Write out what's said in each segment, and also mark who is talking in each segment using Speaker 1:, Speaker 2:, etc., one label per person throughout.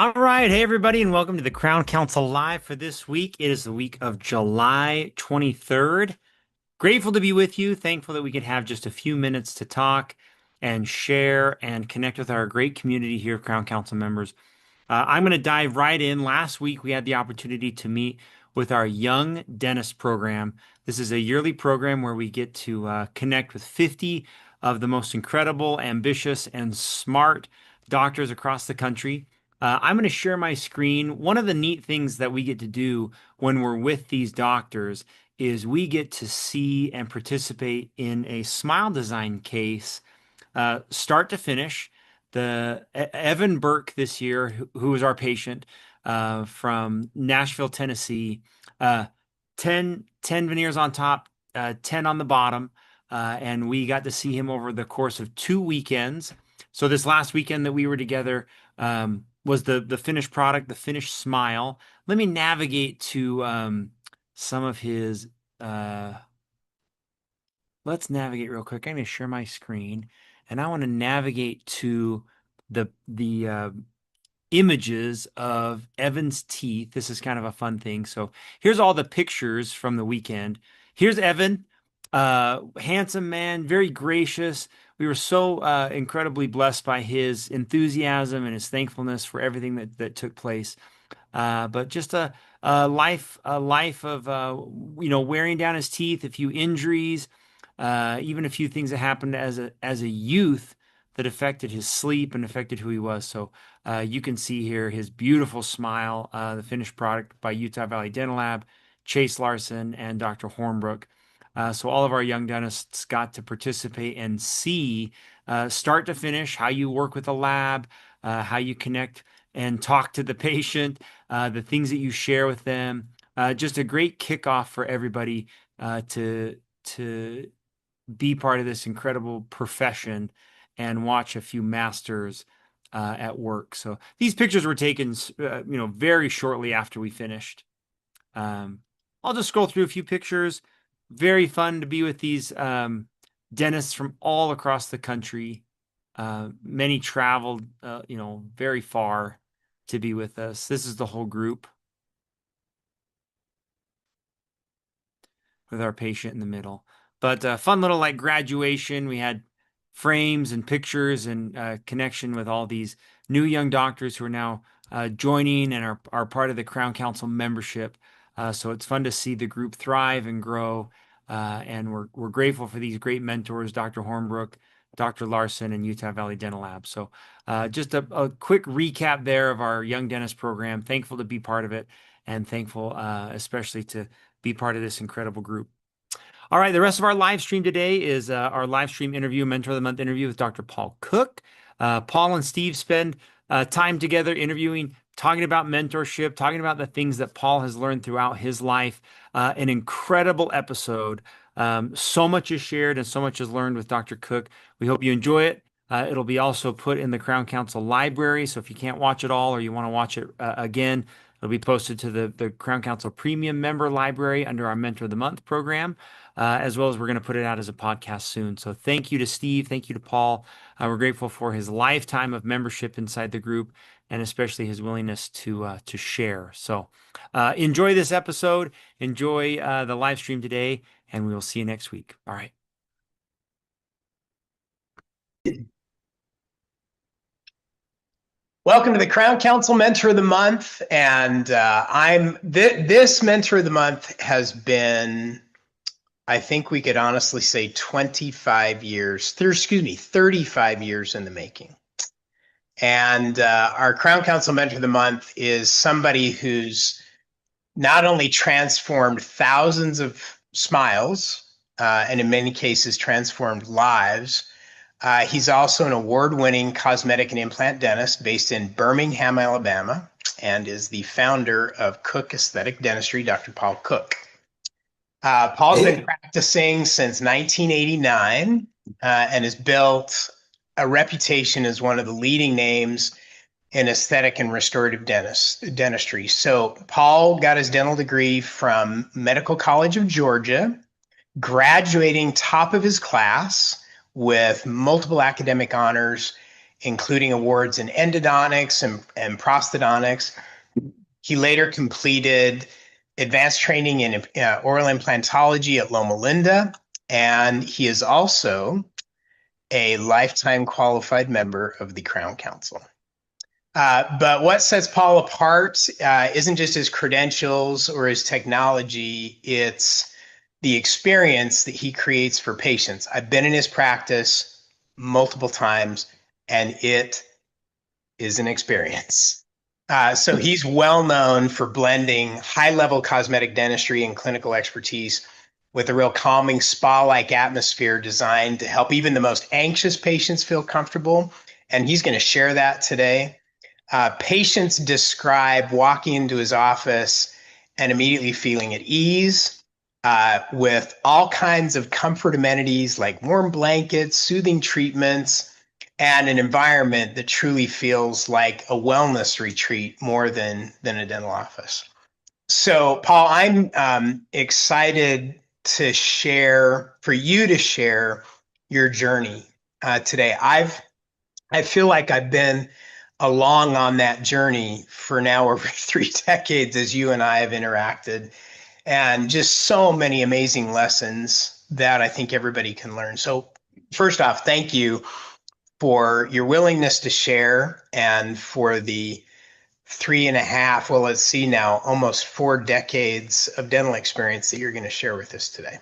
Speaker 1: All right. Hey, everybody, and welcome to the Crown Council Live for this week. It is the week of July 23rd. Grateful to be with you. Thankful that we could have just a few minutes to talk and share and connect with our great community here of Crown Council members. I'm going to dive right in. Last week, we had the opportunity to meet with our Young Dentist program. This is a yearly program where we get to connect with 50 of the most incredible, ambitious, and smart doctors across the country. I'm going to share my screen. One of the neat things that we get to do when we're with these doctors is we get to see and participate in a smile design case, start to finish. Evan Burke this year, who was our patient from Nashville, Tennessee, uh, 10 veneers on top, 10 on the bottom. And we got to see him over the course of 2 weekends. So this last weekend that we were together was the finished product, the finished smile. Let me navigate to some of his. Let's navigate real quick. I'm going to share my screen, and I want to navigate to the images of Evan's teeth. This is kind of a fun thing. So here's all the pictures from the weekend. Here's Evan, handsome man, very gracious. We were so incredibly blessed by his enthusiasm and his thankfulness for everything that took place. But just a life of wearing down his teeth, a few injuries, even a few things that happened as a youth that affected his sleep and affected who he was. So you can see here his beautiful smile, the finished product by Utah Valley Dental Lab, Chase Larson, and Dr. Hornbrook. So all of our young dentists got to participate and see start to finish how you work with a lab, how you connect and talk to the patient, the things that you share with them. Just a great kickoff for everybody to be part of this incredible profession and watch a few masters at work. So these pictures were taken, very shortly after we finished. I'll just scroll through a few pictures. Very fun to be with these dentists from all across the country. Many traveled, very far to be with us. This is the whole group with our patient in the middle. But fun little like graduation. We had frames and pictures and connection with all these new young doctors who are now joining and are part of the Crown Council membership. So it's fun to see the group thrive and grow. And we're grateful for these great mentors, Dr. Hornbrook, Dr. Larson, and Utah Valley Dental Lab. So just a quick recap there of our Young Dentist program. Thankful to be part of it, and thankful especially to be part of this incredible group. All right, the rest of our live stream today is our live stream interview, Mentor of the Month interview with Dr. Paul Cook. Paul and Steve spend time together interviewing, talking about mentorship, talking about the things that Paul has learned throughout his life. An incredible episode. So much is shared and so much is learned with Dr. Cook. We hope you enjoy it. It'll be also put in the Crown Council library. So if you can't watch it all or you want to watch it again, it'll be posted to the Crown Council Premium Member Library under our Mentor of the Month program, as well as we're going to put it out as a podcast soon. So thank you to Steve. Thank you to Paul. We're grateful for his lifetime of membership inside the group and especially his willingness to share. So enjoy this episode. Enjoy the live stream today, and we will see you next week. All right.
Speaker 2: Welcome to the Crown Council Mentor of the Month, and this Mentor of the Month has been, I think we could honestly say 35 years in the making. And our Crown Council Mentor of the Month is somebody who's not only transformed thousands of smiles, and in many cases transformed lives. He's also an award-winning cosmetic and implant dentist based in Birmingham, Alabama, and is the founder of Cook Aesthetic Dentistry, Dr. Paul Cook. Paul's been practicing since 1989 and has built a reputation as one of the leading names in aesthetic and restorative dentistry. So Paul got his dental degree from Medical College of Georgia, graduating top of his class with multiple academic honors including awards in endodontics and prosthodontics. He later completed advanced training in oral implantology at Loma Linda, and he is also a lifetime qualified member of the Crown Council. But what sets Paul apart isn't just his credentials or his technology, it's the experience that he creates for patients. I've been in his practice multiple times, and it is an experience. So he's well known for blending high-level cosmetic dentistry and clinical expertise with a real calming spa-like atmosphere designed to help even the most anxious patients feel comfortable. And he's going to share that today. Patients describe walking into his office and immediately feeling at ease with all kinds of comfort amenities like warm blankets, soothing treatments, and an environment that truly feels like a wellness retreat more than a dental office. So, Paul, I'm excited to share, for you to share your journey today. I feel like I've been along on that journey for now over 3 decades as you and I have interacted, and just so many amazing lessons that I think everybody can learn. So, first off, thank you for your willingness to share and for the 3.5, well, let's see now, almost 4 decades of dental experience that you're going to share with us today.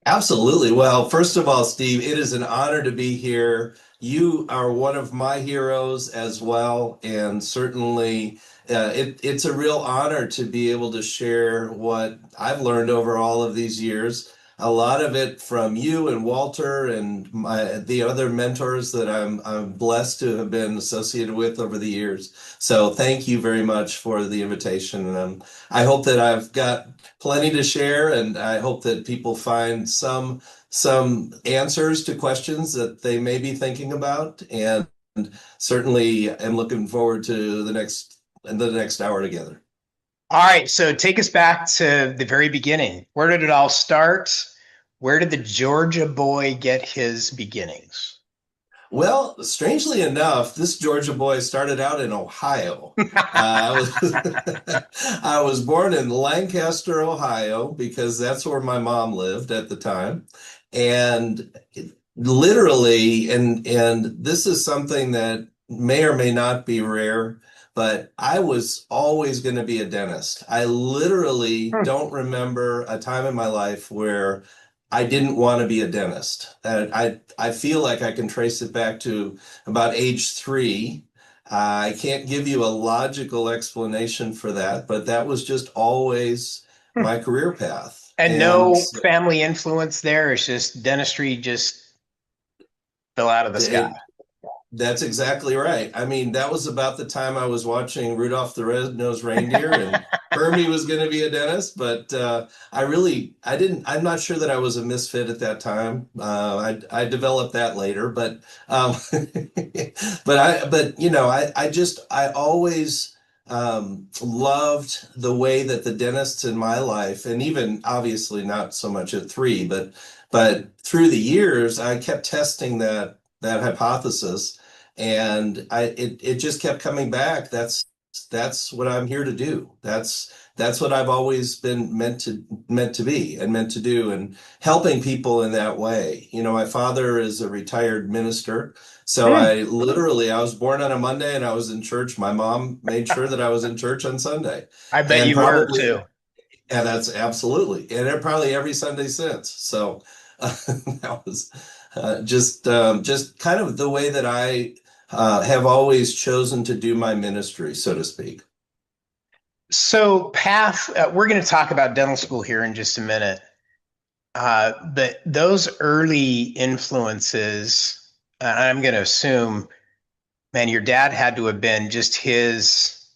Speaker 3: Absolutely. Well, first of all, Steve, it is an honor to be here. You are one of my heroes as well, and certainly it's a real honor to be able to share what I've learned over all of these years. A lot of it from you and Walter and the other mentors that I'm blessed to have been associated with over the years. So thank you very much for the invitation. And I hope that I've got plenty to share, and I hope that people find some answers to questions that they may be thinking about. And certainly am looking forward to the next hour together.
Speaker 2: All right, so take us back to the very beginning. Where did it all start? Where did the Georgia boy get his beginnings?
Speaker 3: Well, strangely enough, this Georgia boy started out in Ohio. I was born in Lancaster, Ohio, because that's where my mom lived at the time. And literally, and this is something that may or may not be rare, but I was always going to be a dentist. I literally don't remember a time in my life where I didn't want to be a dentist. I feel like I can trace it back to about age 3. I can't give you a logical explanation for that, but that was just always my career path.
Speaker 2: And no family influence there. It's just dentistry just fell out of the sky.
Speaker 3: That's exactly right. I mean, that was about the time I was watching Rudolph the Red-Nosed Reindeer, and Hermie was going to be a dentist, but I'm not sure that I was a misfit at that time. I developed that later, but I always loved the way that the dentists in my life, and even obviously not so much at 3, but through the years, I kept testing that hypothesis. And it just kept coming back. That's what I'm here to do. That's what I've always been meant to be and meant to do, and helping people in that way. You know, my father is a retired minister, so I was born on a Monday and I was in church. My mom made sure that I was in church on Sunday.
Speaker 2: I bet you were too.
Speaker 3: And that's absolutely, and probably every Sunday since. So that was just kind of the way that I have always chosen to do my ministry, so to speak.
Speaker 2: So, we're going to talk about dental school here in just a minute. But those early influences, I'm going to assume, man, your dad had to have been just his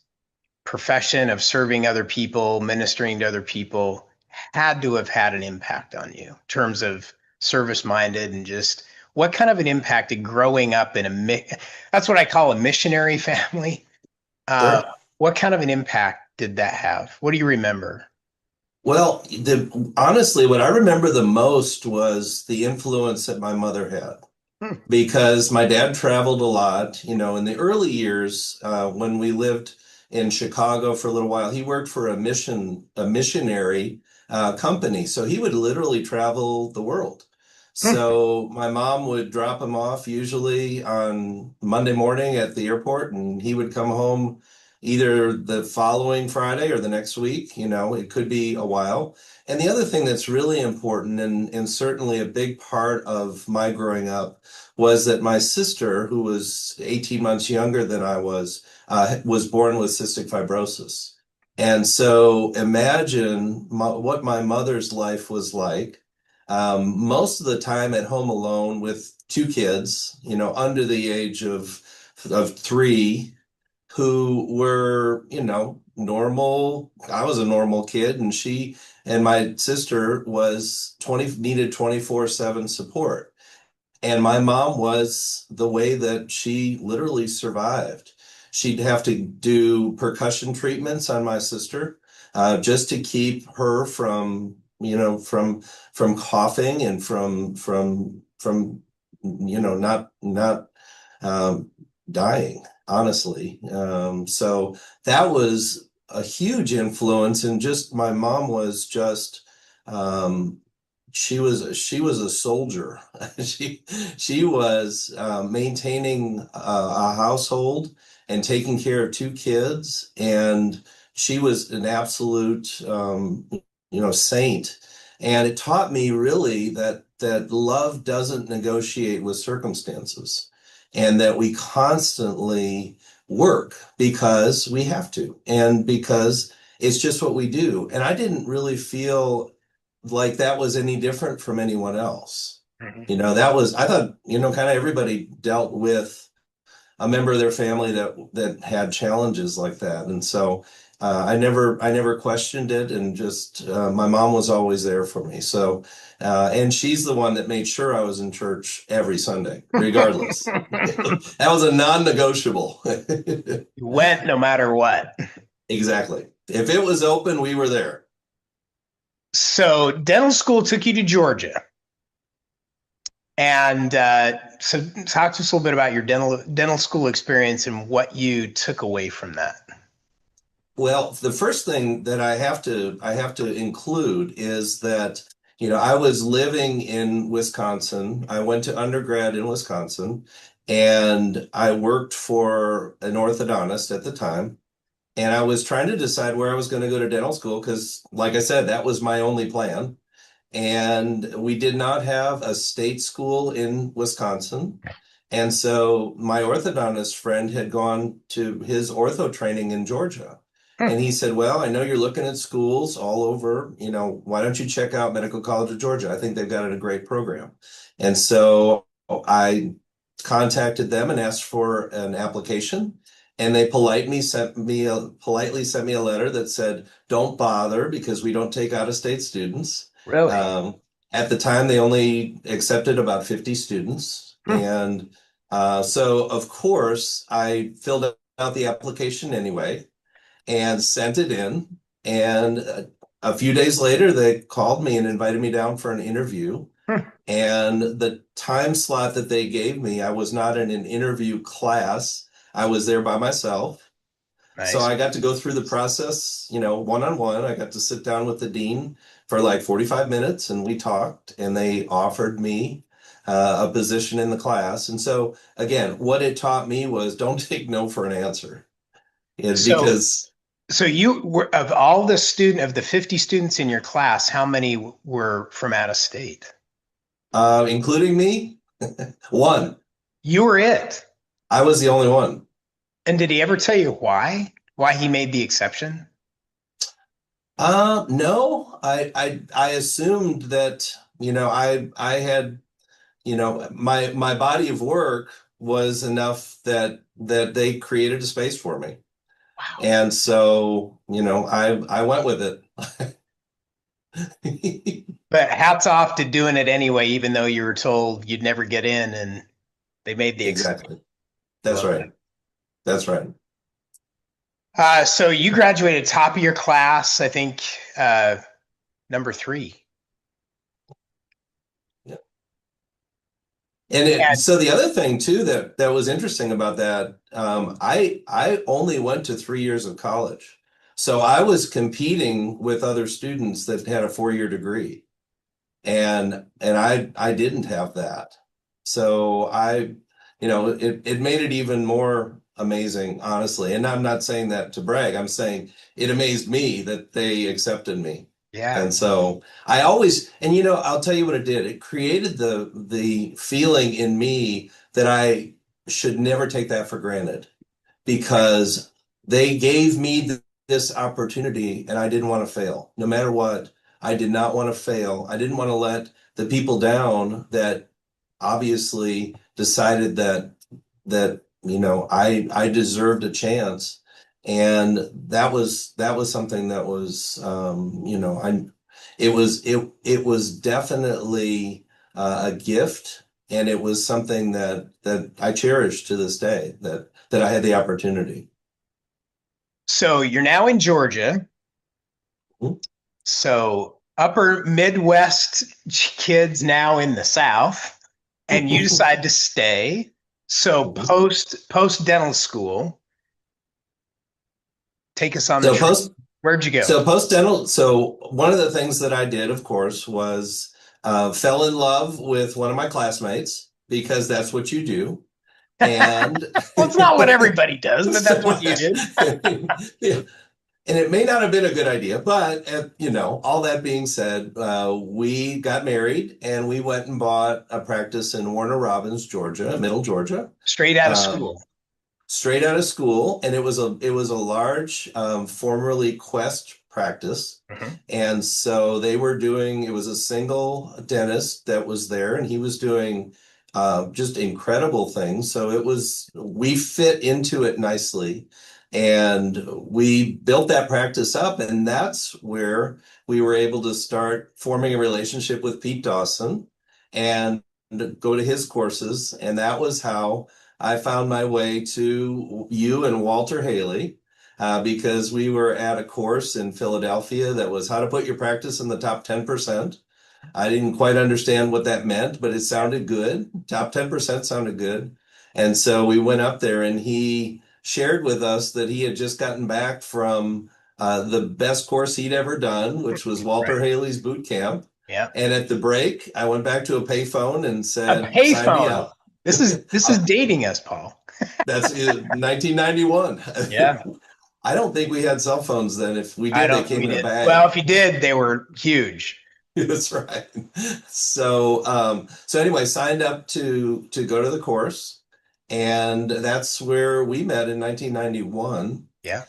Speaker 2: profession of serving other people, ministering to other people, had to have had an impact on you in terms of service-minded and just what kind of an impact did growing up in that's what I call a missionary family.
Speaker 3: Sure.
Speaker 2: What kind of an impact did that have? What do you remember?
Speaker 3: Well, honestly, what I remember the most was the influence that my mother had.
Speaker 2: Hmm.
Speaker 3: because my dad traveled a lot. In the early years, when we lived in Chicago for a little while, he worked for a missionary company. So he would literally travel the world.
Speaker 2: Hmm.
Speaker 3: So my mom would drop him off usually on Monday morning at the airport, and he would come home either the following Friday or the next week. It could be a while. And the other thing that's really important and certainly a big part of my growing up was that my sister, who was 18 months younger than I was born with cystic fibrosis. And so imagine what my mother's life was like. Most of the time at home alone with two kids, under the age of three, who were, normal. I was a normal kid, and she and my sister needed 24/7 support. And my mom was the way that she literally survived. She'd have to do percussion treatments on my sister, just to keep her from coughing and from not um, dying, honestly. So that was a huge influence, and just my mom was just um, she was a soldier. She she was maintaining a household and taking care of two kids, and she was an absolute saint. And it taught me really that love doesn't negotiate with circumstances, and that we constantly work because we have to, and because it's just what we do. And I didn't really feel like that was any different from anyone else.
Speaker 2: Mhm.
Speaker 3: I thought, kind of everybody dealt with a member of their family that had challenges like that. And so I never questioned it, and just my mom was always there for me. So and she's the one that made sure I was in church every Sunday, regardless. That was a non-negotiable.
Speaker 2: You went no matter what.
Speaker 3: Exactly. If it was open, we were there.
Speaker 2: So dental school took you to Georgia. And so talk to us a little bit about your dental school experience and what you took away from that.
Speaker 3: Well, the first thing that I have to include is that, I was living in Wisconsin. I went to undergrad in Wisconsin, and I worked for an orthodontist at the time. And I was trying to decide where I was going to go to dental school because, like I said, that was my only plan. And we did not have a state school in Wisconsin. And so my orthodontist friend had gone to his ortho training in Georgia.
Speaker 2: Hmm.
Speaker 3: And he said, well, I know you're looking at schools all over, why don't you check out Medical College of Georgia? I think they've got a great program. And so I contacted them and asked for an application. And they politely sent me a letter that said, don't bother because we don't take out of state students.
Speaker 2: Really?
Speaker 3: Um, at the time, they only accepted about 50 students.
Speaker 2: Hmm.
Speaker 3: And so, of course, I filled out the application anyway and sent it in. And a few days later, they called me and invited me down for an interview.
Speaker 2: Hmm.
Speaker 3: And the time slot that they gave me, I was not in an interview class. I was there by myself. So
Speaker 2: Nice.
Speaker 3: I got to go through the process, one-on-one. I got to sit down with the dean for like 45 minutes, and we talked, and they offered me a position in the class. And so again, what it taught me was don't take no for an answer.
Speaker 2: So,
Speaker 3: Because
Speaker 2: so you were of all the 50 students in your class, how many were from out of state?
Speaker 3: including me, one,
Speaker 2: You were it.
Speaker 3: I was the only one.
Speaker 2: And did he ever tell you why? Why he made the exception?
Speaker 3: No, I assumed that, I had, my body of work was enough that they created a space for me.
Speaker 2: Wow.
Speaker 3: And so, I went with it.
Speaker 2: But hats off to doing it anyway, even though you were told you'd never get in and they made the exception.
Speaker 3: Exactly. That's
Speaker 2: Love
Speaker 3: right. That's right.
Speaker 2: So you graduated top of your class, I think, number 3.
Speaker 3: Yeah. So the other thing too that was interesting about that, I only went to 3 years of college, so I was competing with other students that had a 4 year degree, and I didn't have that, so it made it even more amazing, honestly. And I'm not saying that to brag. I'm saying it amazed me that they accepted me.
Speaker 2: Yeah.
Speaker 3: And so I always, and I'll tell you what it did. It created the feeling in me that I should never take that for granted, because they gave me this opportunity and I didn't want to fail. No matter what, I did not want to fail. I didn't want to let the people down that obviously decided that I deserved a chance. And that was something that was I it was definitely a gift, and it was something that I cherish to this day, that I had the opportunity.
Speaker 2: So you're now in Georgia.
Speaker 3: Mhm.
Speaker 2: So upper Midwest kids now in the South, and you decide to stay. So post dental school, take us on the
Speaker 3: So
Speaker 2: trip.
Speaker 3: post
Speaker 2: Where'd you go?
Speaker 3: so post dental. So one of the things that I did, of course, was fell in love with one of my classmates, because that's what you do. And
Speaker 2: Well, it's not what everybody does, but that's what you
Speaker 3: so,
Speaker 2: did.
Speaker 3: yeah, and it may not have been a good idea, but all that being said, we got married and we went and bought a practice in Warner Robins, Georgia, Middle Georgia,
Speaker 2: Straight out of
Speaker 3: um,
Speaker 2: school.
Speaker 3: straight out of school, and it was a large, formerly Quest practice,
Speaker 2: Mhm.
Speaker 3: and so they were doing. It was a single dentist that was there, and he was doing just incredible things. So we fit into it nicely, and we built that practice up, and that's where we were able to start forming a relationship with Pete Dawson and go to his courses, and that was how I found my way to you and Walter Haley, because we were at a course in Philadelphia that was how to put your practice in the top 10%. I didn't quite understand what that meant, but it sounded good. Top 10% sounded good. And so we went up there, and he shared with us that he had just gotten back from the best course he'd ever done, which was Walter
Speaker 2: Right.
Speaker 3: Haley's boot camp.
Speaker 2: Yeah.
Speaker 3: And at the break, I went back to a payphone and
Speaker 2: A
Speaker 3: said, "Sign me
Speaker 2: payphone.
Speaker 3: up."
Speaker 2: This is dating us, Paul.
Speaker 3: That's 1991.
Speaker 2: Yeah.
Speaker 3: I don't think we had cell phones then. If we
Speaker 2: I
Speaker 3: did, they
Speaker 2: don't
Speaker 3: came
Speaker 2: we
Speaker 3: in a
Speaker 2: did. Well,
Speaker 3: bag.
Speaker 2: if you did, they were huge.
Speaker 3: That's right. So anyway, signed up to go to the course, and that's where we met in 1991.
Speaker 2: Yeah.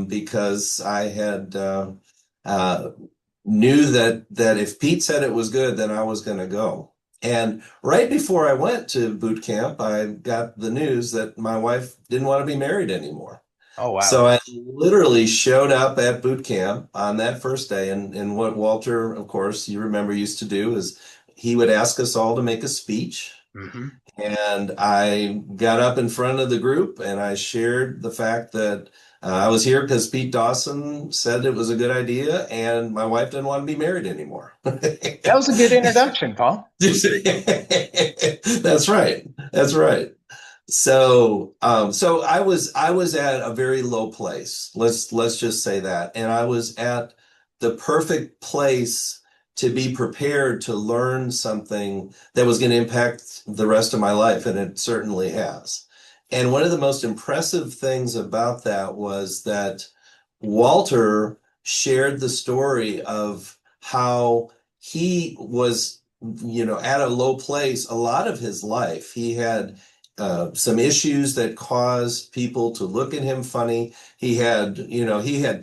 Speaker 3: Because I had uh, knew that if Pete said it was good, then I was going to go. And right before I went to boot camp, I got the news that my wife didn't want to be married anymore.
Speaker 2: Oh wow.
Speaker 3: So I literally showed up at boot camp on that first day. And what Walter, of course, you remember, used to do is he would ask us all to make a speech.
Speaker 2: Hmm.
Speaker 3: And I got up in front of the group and I shared the fact that I was here because Pete Dawson said it was a good idea and my wife didn't want to be married anymore.
Speaker 2: That was a good introduction, Paul.
Speaker 3: That's right. That's right. So I was at a very low place. Let's just say that. And I was at the perfect place to be prepared to learn something that was going to impact the rest of my life, and it certainly has. And one of the most impressive things about that was that Walter shared the story of how he was, at a low place a lot of his life. He had some issues that caused people to look at him funny. He had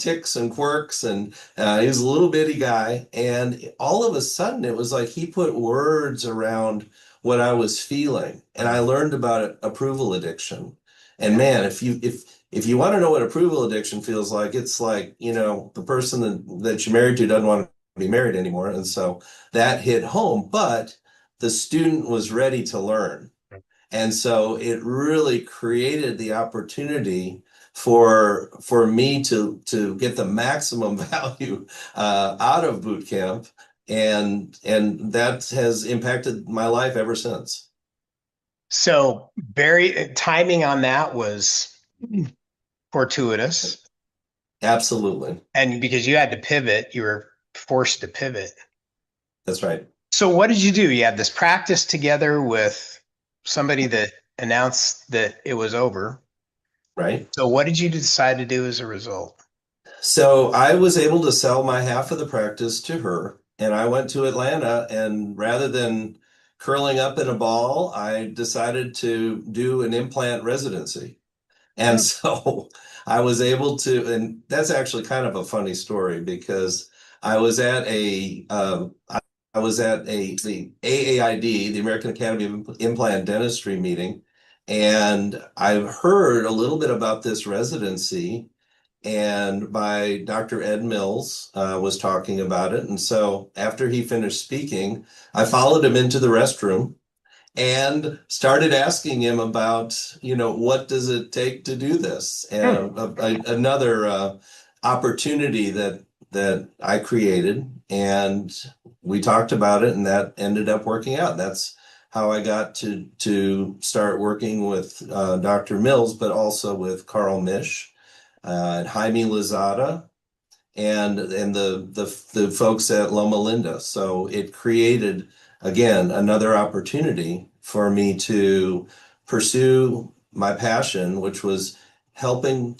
Speaker 3: ticks and quirks, and he was a little bitty guy. And all of a sudden, it was like he put words around what I was feeling, and I learned about approval addiction. And
Speaker 2: Yeah.
Speaker 3: man, if you want to know what approval addiction feels like, it's like, the person that you're married to doesn't want to be married anymore. And so that hit home, but the student was ready to learn. And so it really created the opportunity for me to get the maximum value out of boot camp, and that has impacted my life ever since.
Speaker 2: So very timing on that was fortuitous.
Speaker 3: Absolutely.
Speaker 2: And because you had to pivot, you were forced to pivot.
Speaker 3: That's right.
Speaker 2: So what did you do? You had this practice together with somebody that announced that it was over.
Speaker 3: Right.
Speaker 2: So what did you decide to do as a result?
Speaker 3: So I was able to sell my half of the practice to her, and I went to Atlanta, and rather than curling up in a ball, I decided to do an implant residency. And
Speaker 2: Hmm.
Speaker 3: so I was able to, and that's actually kind of a funny story because I was at I was at the AAID, the American Academy of Implant Dentistry meeting, and I've heard a little bit about this residency, and by Dr. Ed Mills was talking about it. And so after he finished speaking, I followed him into the restroom and started asking him about, what does it take to do this?
Speaker 2: Hmm.
Speaker 3: And another opportunity that I created, and we talked about it, and that ended up working out. That's how I got to start working with Dr. Mills, but also with Carl Misch, and Jaime Lozada, and the folks at Loma Linda. So it created again another opportunity for me to pursue my passion, which was helping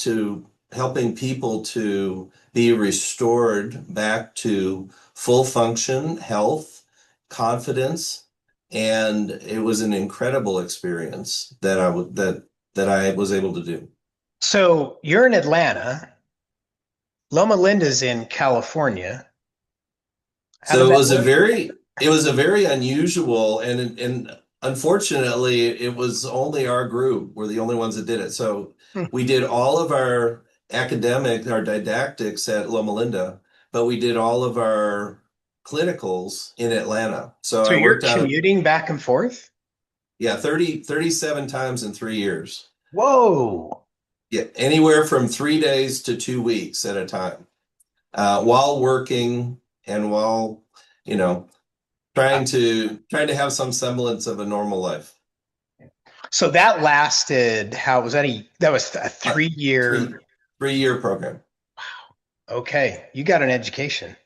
Speaker 3: people to be restored back to full function, health, confidence, and it was an incredible experience that I was able to do.
Speaker 2: So you're in Atlanta. Loma Linda's in California. How did
Speaker 3: So
Speaker 2: that work?
Speaker 3: it was a very unusual, and unfortunately it was only our group were the only ones that did it. So
Speaker 2: Hmm.
Speaker 3: we did all of our our didactics at Loma Linda, but we did all of our clinicals in Atlanta. So
Speaker 2: So
Speaker 3: I
Speaker 2: you're
Speaker 3: worked out of,
Speaker 2: commuting back and forth?
Speaker 3: yeah, 37 times in 3 years.
Speaker 2: Whoa.
Speaker 3: Yeah, anywhere from 3 days to 2 weeks at a time, while working and while, you know, trying to have some semblance of a normal life.
Speaker 2: So that lasted, how was that that was a
Speaker 3: Uh,
Speaker 2: 3 year.
Speaker 3: 3 3 year program.
Speaker 2: Okay. You got an education.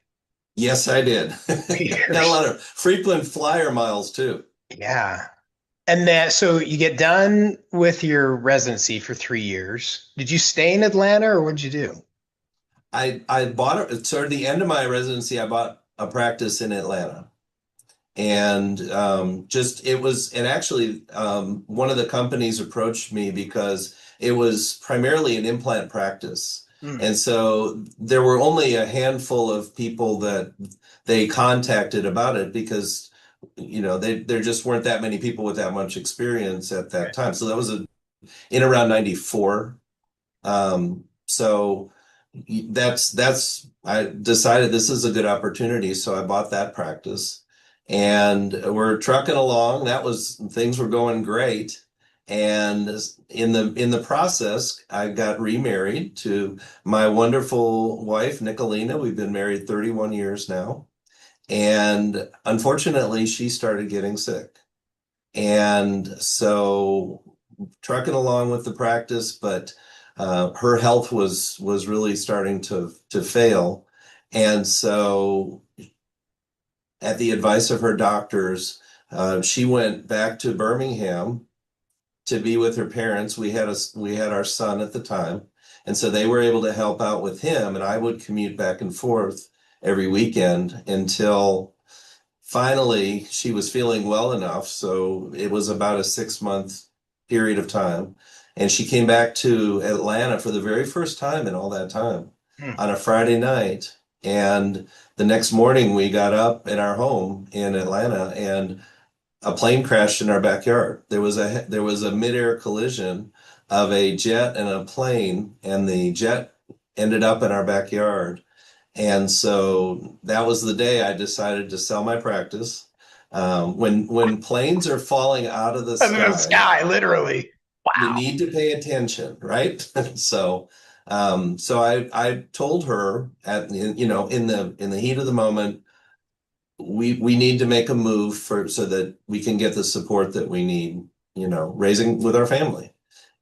Speaker 3: Yes, I did. Got a
Speaker 2: Years.
Speaker 3: lot of frequent flyer miles too.
Speaker 2: Yeah. And then, so you get done with your residency for 3 years. Did you stay in Atlanta or what'd you do?
Speaker 3: I bought it toward the end of my residency. I bought a practice in Atlanta, and just it was, and actually one of the companies approached me because it was primarily an implant practice,
Speaker 2: Hmm.
Speaker 3: and so there were only a handful of people that they contacted about it because there just weren't that many people with that much experience at that time. So that was in around 94. So that's I decided this is a good opportunity, so I bought that practice, and we're trucking along. Things were going great, and in the process, I got remarried to my wonderful wife, Nicolina. We've been married 31 years now, and unfortunately, she started getting sick, and so trucking along with the practice, but her health was really starting to fail, and so at the advice of her doctors, she went back to Birmingham to be with her parents. We had our son at the time, and so they were able to help out with him, and I would commute back and forth every weekend until finally she was feeling well enough. So it was about a 6 month period of time. And she came back to Atlanta for the very first time in all that time
Speaker 2: Hmm.
Speaker 3: on a Friday night. And the next morning we got up in our home in Atlanta and a plane crashed in our backyard. There was a midair collision of a jet and a plane, and the jet ended up in our backyard. And so that was the day I decided to sell my practice. When planes are falling out of the
Speaker 2: In the
Speaker 3: sky,
Speaker 2: sky, literally.
Speaker 3: you
Speaker 2: Wow.
Speaker 3: need to pay attention, right? So I told her in the heat of the moment, we need to make a move so that we can get the support that we need. raising with our family.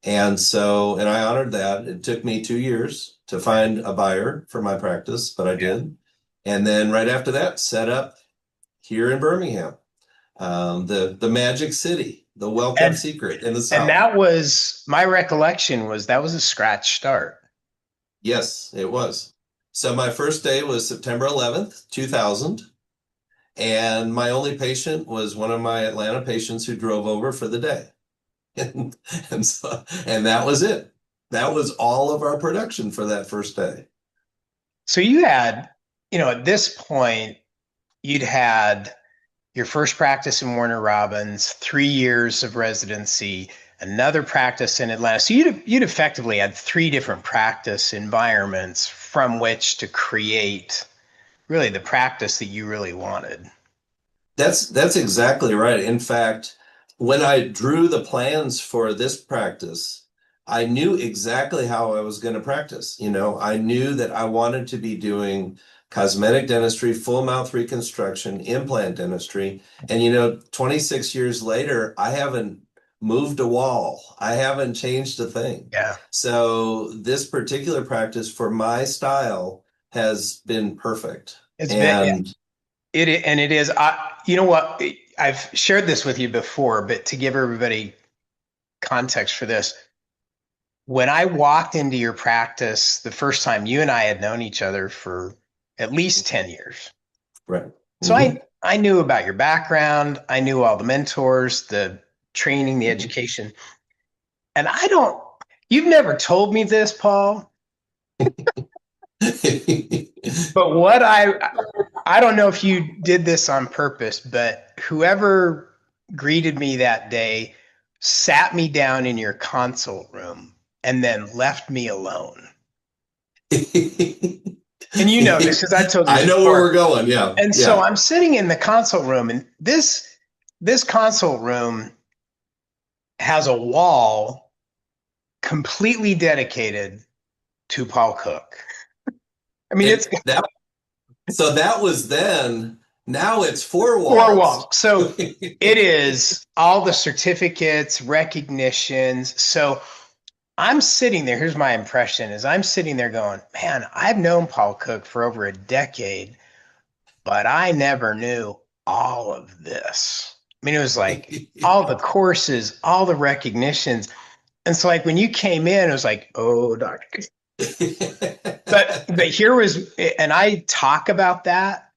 Speaker 3: And so, and I honored that. It took me 2 years to find a buyer for my practice, but I did. And then right after that, set up here in Birmingham, the Magic City, the well-kept
Speaker 2: And
Speaker 3: secret in the
Speaker 2: and
Speaker 3: South.
Speaker 2: that was my recollection was that was a scratch start.
Speaker 3: Yes, it was. So my first day was September 11th, 2000. And my only patient was one of my Atlanta patients who drove over for the day. And, and that was it. That was all of our production for that first day.
Speaker 2: So you had, at this point, you'd had your first practice in Warner Robins, 3 years of residency, another practice in Atlanta. So you'd effectively had three different practice environments from which to create really the practice that you really wanted.
Speaker 3: That's exactly right. In fact, when I drew the plans for this practice, I knew exactly how I was going to practice. I knew that I wanted to be doing cosmetic dentistry, full mouth reconstruction, implant dentistry. And 26 years later, I haven't moved a wall. I haven't changed a thing.
Speaker 2: Yeah.
Speaker 3: So this particular practice for my style has been perfect.
Speaker 2: It's been, yeah,
Speaker 3: And
Speaker 2: it is. You know what? I've shared this with you before, but to give everybody context for this, when I walked into your practice the first time, you and I had known each other for at least 10 years.
Speaker 3: right.
Speaker 2: So I knew about your background. I knew all the mentors, the training, the education. And you've never told me this, Paul, but I don't know if you did this on purpose, but whoever greeted me that day sat me down in your consult room and then left me alone. And you know this because I told you
Speaker 3: I know
Speaker 2: before.
Speaker 3: where we're going. Yeah.
Speaker 2: And so I'm sitting in the consult room, and this consult room has a wall completely dedicated to Paul Cook. I mean,
Speaker 3: so that was then. Now it's 4 walls.
Speaker 2: 4 walls. So it is all the certificates, recognitions. So I'm sitting there. Here's my impression: is I'm sitting there going, "Man, I've known Paul Cook for over a decade, but I never knew all of this." I mean, it was like all the courses, all the recognitions. And so like when you came in, it was like, oh, Dr. But here was, and I talk about that.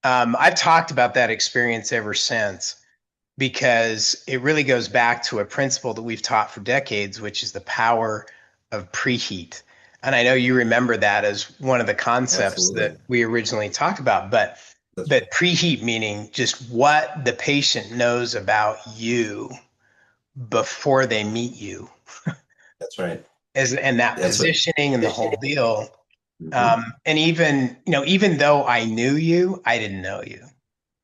Speaker 2: I've talked about that experience ever since because it really goes back to a principle that we've taught for decades, which is the power of preheat. And I know you remember that as one of the concepts that we originally talked about, but preheat meaning just what the patient knows about you before they meet you.
Speaker 3: That's right.
Speaker 2: And that positioning and the whole deal. And even though I knew you, I didn't know you.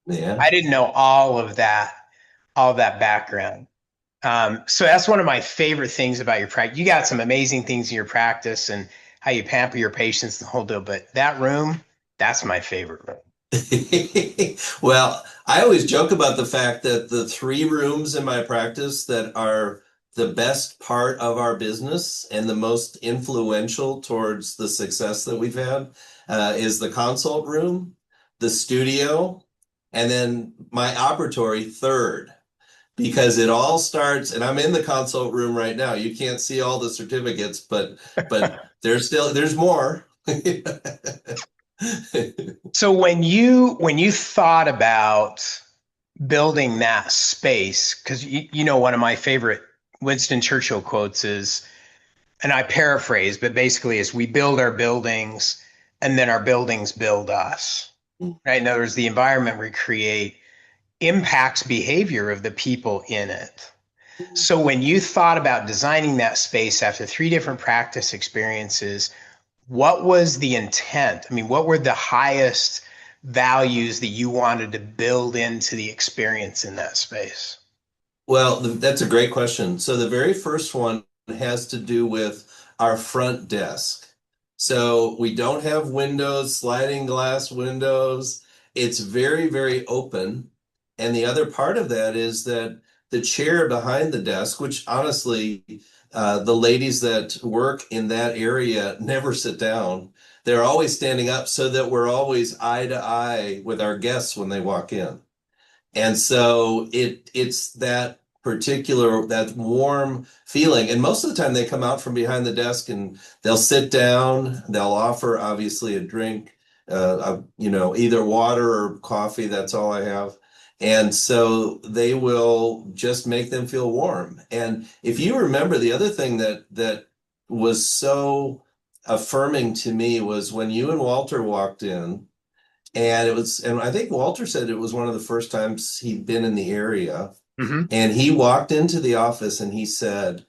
Speaker 3: Yeah.
Speaker 2: I didn't know all of that background. So that's one of my favorite things about your practice. You got some amazing things in your practice and how you pamper your patients, the whole deal. But that room, that's my favorite room.
Speaker 3: Well, I always joke about the fact that the 3 rooms in my practice that are the best part of our business and the most influential towards the success that we've had is the consult room, the studio, and then my operatory third. Because it all starts, and I'm in the consult room right now. You can't see all the certificates, but there's more.
Speaker 2: So when you thought about building that space, because one of my favorite Winston Churchill quotes is, and I paraphrase, but basically is we build our buildings and then our buildings build us. Right? In other words, the environment we create impacts behavior of the people in it. So when you thought about designing that space after 3 different practice experiences, what was the intent? I mean, what were the highest values that you wanted to build into the experience in that space?
Speaker 3: Well, that's a great question. So the very first one has to do with our front desk. So we don't have windows, sliding glass windows. It's very, very open. And the other part of that is that the chair behind the desk, which honestly, the ladies that work in that area never sit down. They're always standing up so that we're always eye to eye with our guests when they walk in. And so it's that particular, that warm feeling. And most of the time they come out from behind the desk and they'll sit down, they'll offer obviously a drink, either water or coffee. That's all I have. And so they will just make them feel warm. And if you remember, the other thing that was so affirming to me was when you and Walter walked in, and I think Walter said it was one of the first times he'd been in the area.
Speaker 2: Mm-hmm.
Speaker 3: And he walked into the office and he said,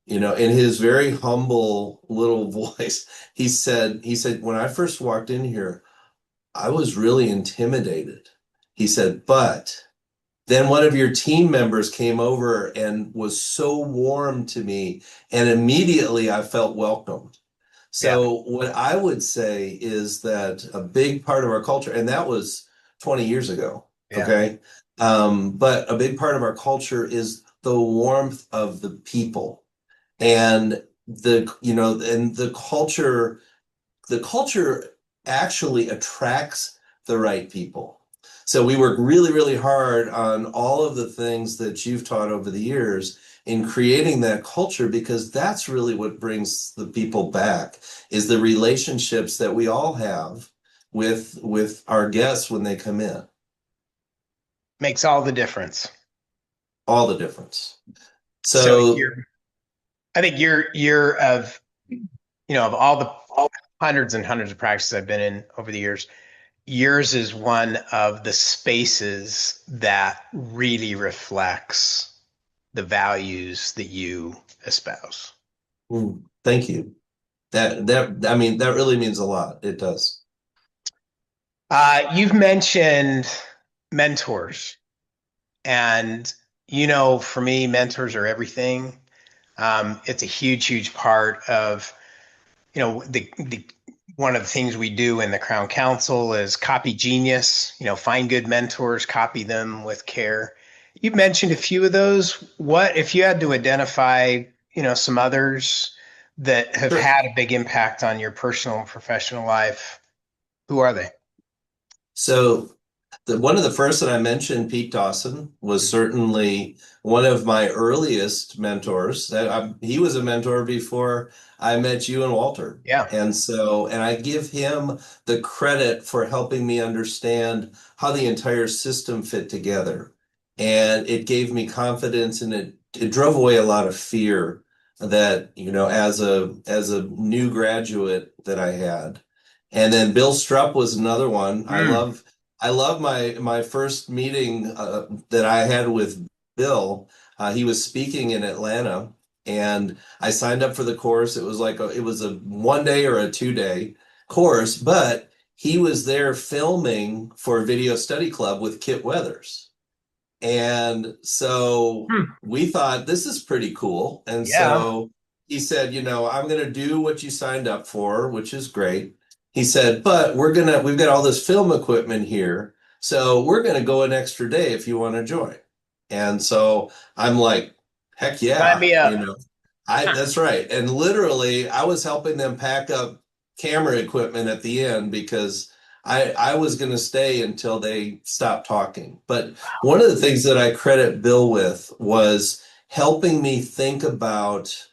Speaker 3: in his very humble little voice, he said, when I first walked in here, I was really intimidated. He said, but then one of your team members came over and was so warm to me, and immediately I felt welcomed. So what I would say is that a big part of our culture, and that was 20 years ago, okay? But a big part of our culture is the warmth of the people, and the culture actually attracts the right people. So we work really, really hard on all of the things that you've taught over the years in creating that culture, because that's really what brings the people back, is the relationships that we all have with our guests when they come in.
Speaker 2: Makes all the difference.
Speaker 3: All the difference.
Speaker 2: So I think you're of all the hundreds and hundreds of practices I've been in over the years, yours is one of the spaces that really reflects the values that you espouse.
Speaker 3: Thank you. That really means a lot. It does.
Speaker 2: You've mentioned mentors, and for me, mentors are everything. It's a huge part of the one of the things we do in the Crown Council is copy genius. Find good mentors, copy them with care. You've mentioned a few of those. What if you had to identify some others that have
Speaker 3: Sure.
Speaker 2: had a big impact on your personal and professional life? Who are they?
Speaker 3: So one of the first that I mentioned, Pete Dawson, was certainly one of my earliest mentors. He was a mentor before I met you and Walter.
Speaker 2: Yeah.
Speaker 3: And I give him the credit for helping me understand how the entire system fit together. And it gave me confidence, and it drove away a lot of fear that, as a new graduate that I had. And then Bill Strupp was another one. I love my first meeting that I had with Bill. He was speaking in Atlanta, and I signed up for the course. It was a 1 day or a 2 day course, but he was there filming for Video Study Club with Kit Weathers. And so we thought, this is pretty cool. And so he said, I'm going to do what you signed up for, which is great. He said, but we've got all this film equipment here, so we're going to go an extra day if you want to join. And so I'm like, heck yeah.
Speaker 2: Sign me up.
Speaker 3: That's right. And literally I was helping them pack up camera equipment at the end, because I was going to stay until they stopped talking. But one of the things that I credit Bill with was helping me think about,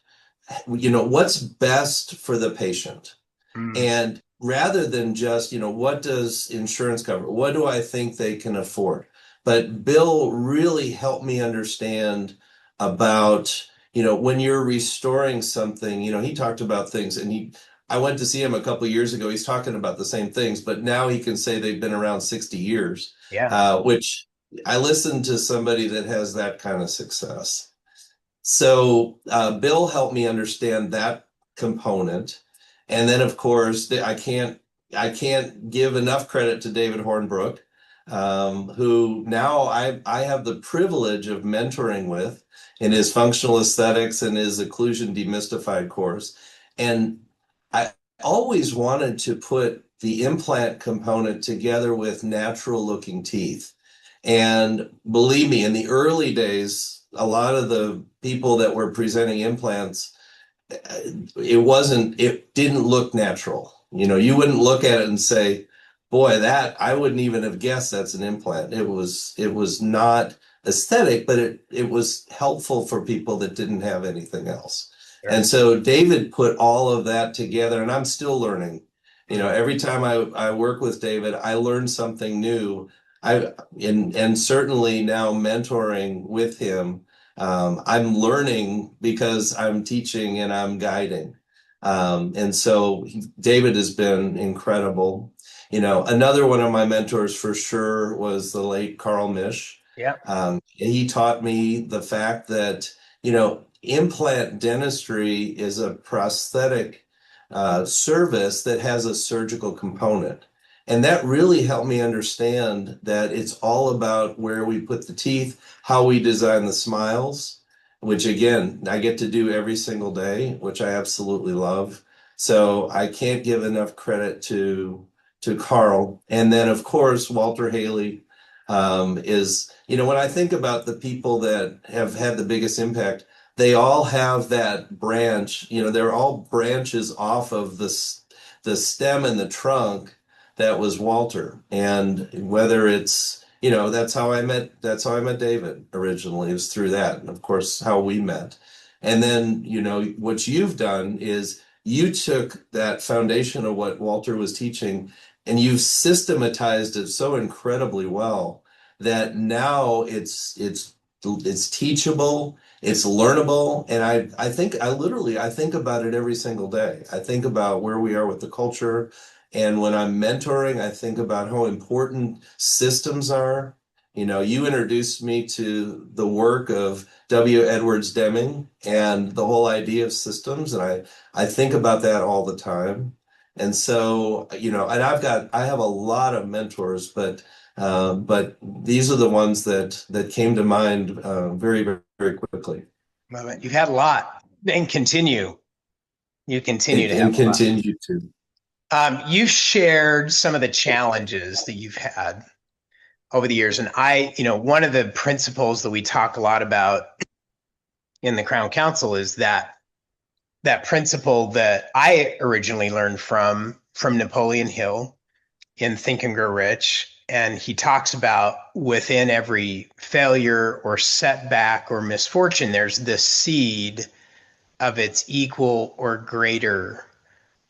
Speaker 3: what's best for the patient. And rather than just, what does insurance cover? What do I think they can afford? But Bill really helped me understand about, when you're restoring something, he talked about things, and I went to see him a couple of years ago. He's talking about the same things, but now he can say they've been around 60 years, which I listened to somebody that has that kind of success. So Bill helped me understand that component. And then, of course, I can't give enough credit to David Hornbrook, who now I have the privilege of mentoring with in his functional aesthetics and his occlusion demystified course. And I always wanted to put the implant component together with natural looking teeth. And believe me, in the early days, a lot of the people that were presenting implants, it didn't look natural. You know, you wouldn't look at it and say, boy, that I wouldn't even have guessed that's an implant. It was not aesthetic, but it was helpful for people that didn't have anything else.
Speaker 2: Sure.
Speaker 3: And so David put all of that together, and I'm still learning. You know, every time I work with David, I learn something new. And certainly now mentoring with him, I'm learning because I'm teaching and I'm guiding. And so David has been incredible. You know, another one of my mentors for sure was the late Carl Misch.
Speaker 2: Yeah.
Speaker 3: He taught me the fact that, you know, implant dentistry is a prosthetic service that has a surgical component. And that really helped me understand that it's all about where we put the teeth, how we design the smiles, which again, I get to do every single day, which I absolutely love. So I can't give enough credit to Carl. And then of course, Walter Haley is, you know, when I think about the people that have had the biggest impact, they all have that branch, you know, they're all branches off of the stem and the trunk that was Walter. And whether it's, you know, that's how I met David originally. It was through that, and of course how we met. And then, you know, what you've done is you took that foundation of what Walter was teaching and you've systematized it so incredibly well that now it's teachable, it's learnable, and I think I think about it every single day. I think about where we are with the culture, and when I'm mentoring, I think about how important systems are. You know, you introduced me to the work of W. Edwards Deming and the whole idea of systems, and I think about that all the time. And so, you know, and I have a lot of mentors, but these are the ones that came to mind very, very, very quickly.
Speaker 2: Love it. You've had a lot and continue. You continue to have
Speaker 3: And
Speaker 2: a lot.
Speaker 3: continue to.
Speaker 2: You've shared some of the challenges that you've had over the years. And you know, one of the principles that we talk a lot about in the Crown Council is that principle that I originally learned from Napoleon Hill in Think and Grow Rich. And he talks about within every failure or setback or misfortune, there's the seed of its equal or greater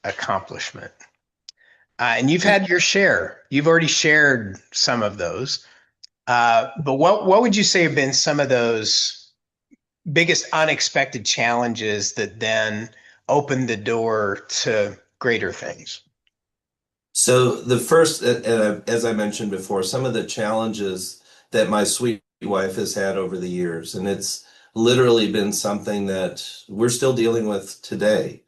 Speaker 2: accomplishment. And you've had your share. You've already shared some of those. But what would you say have been some of those biggest unexpected challenges that then opened the door to greater things?
Speaker 3: So the first, as I mentioned before, some of the challenges that my sweet wife has had over the years, and it's literally been something that we're still dealing with today.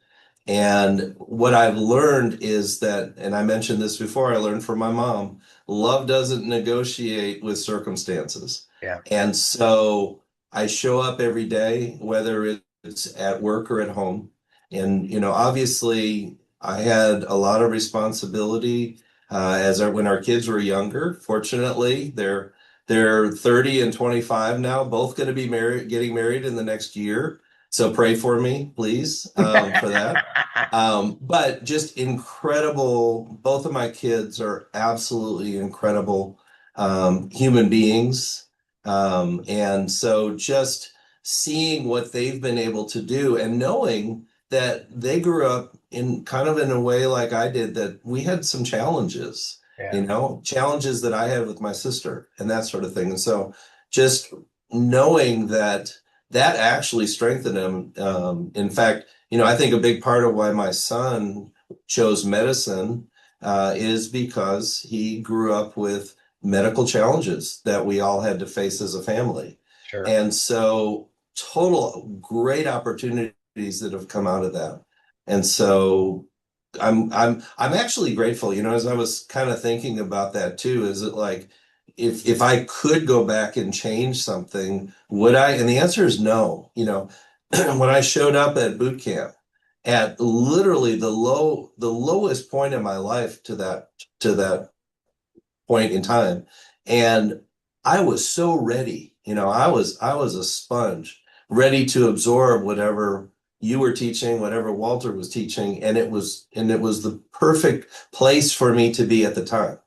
Speaker 3: And what I've learned is that, and I mentioned this before, I learned from my mom, love doesn't negotiate with circumstances.
Speaker 2: Yeah.
Speaker 3: And so I show up every day, whether it's at work or at home. And, you know, obviously I had a lot of responsibility when our kids were younger. Fortunately, they're 30 and 25 now, both going to be getting married in the next year. So pray for me, please, for that. But just incredible. Both of my kids are absolutely incredible human beings. And so just seeing what they've been able to do and knowing that they grew up in a way like I did, that we had some challenges,
Speaker 2: Yeah.
Speaker 3: you know, challenges that I had with my sister and that sort of thing. And so just knowing that actually strengthened him. In fact, you know, I think a big part of why my son chose medicine is because he grew up with medical challenges that we all had to face as a family.
Speaker 2: Sure.
Speaker 3: And so total great opportunities that have come out of that. And so I'm actually grateful, you know, as I was kind of thinking about that too, is it like, if I could go back and change something, would I? And the answer is no. You know, when I showed up at boot camp at literally the lowest point in my life to that point in time, and I was so ready. I was a sponge, ready to absorb whatever you were teaching, whatever Walter was teaching, and it was the perfect place for me to be at the time.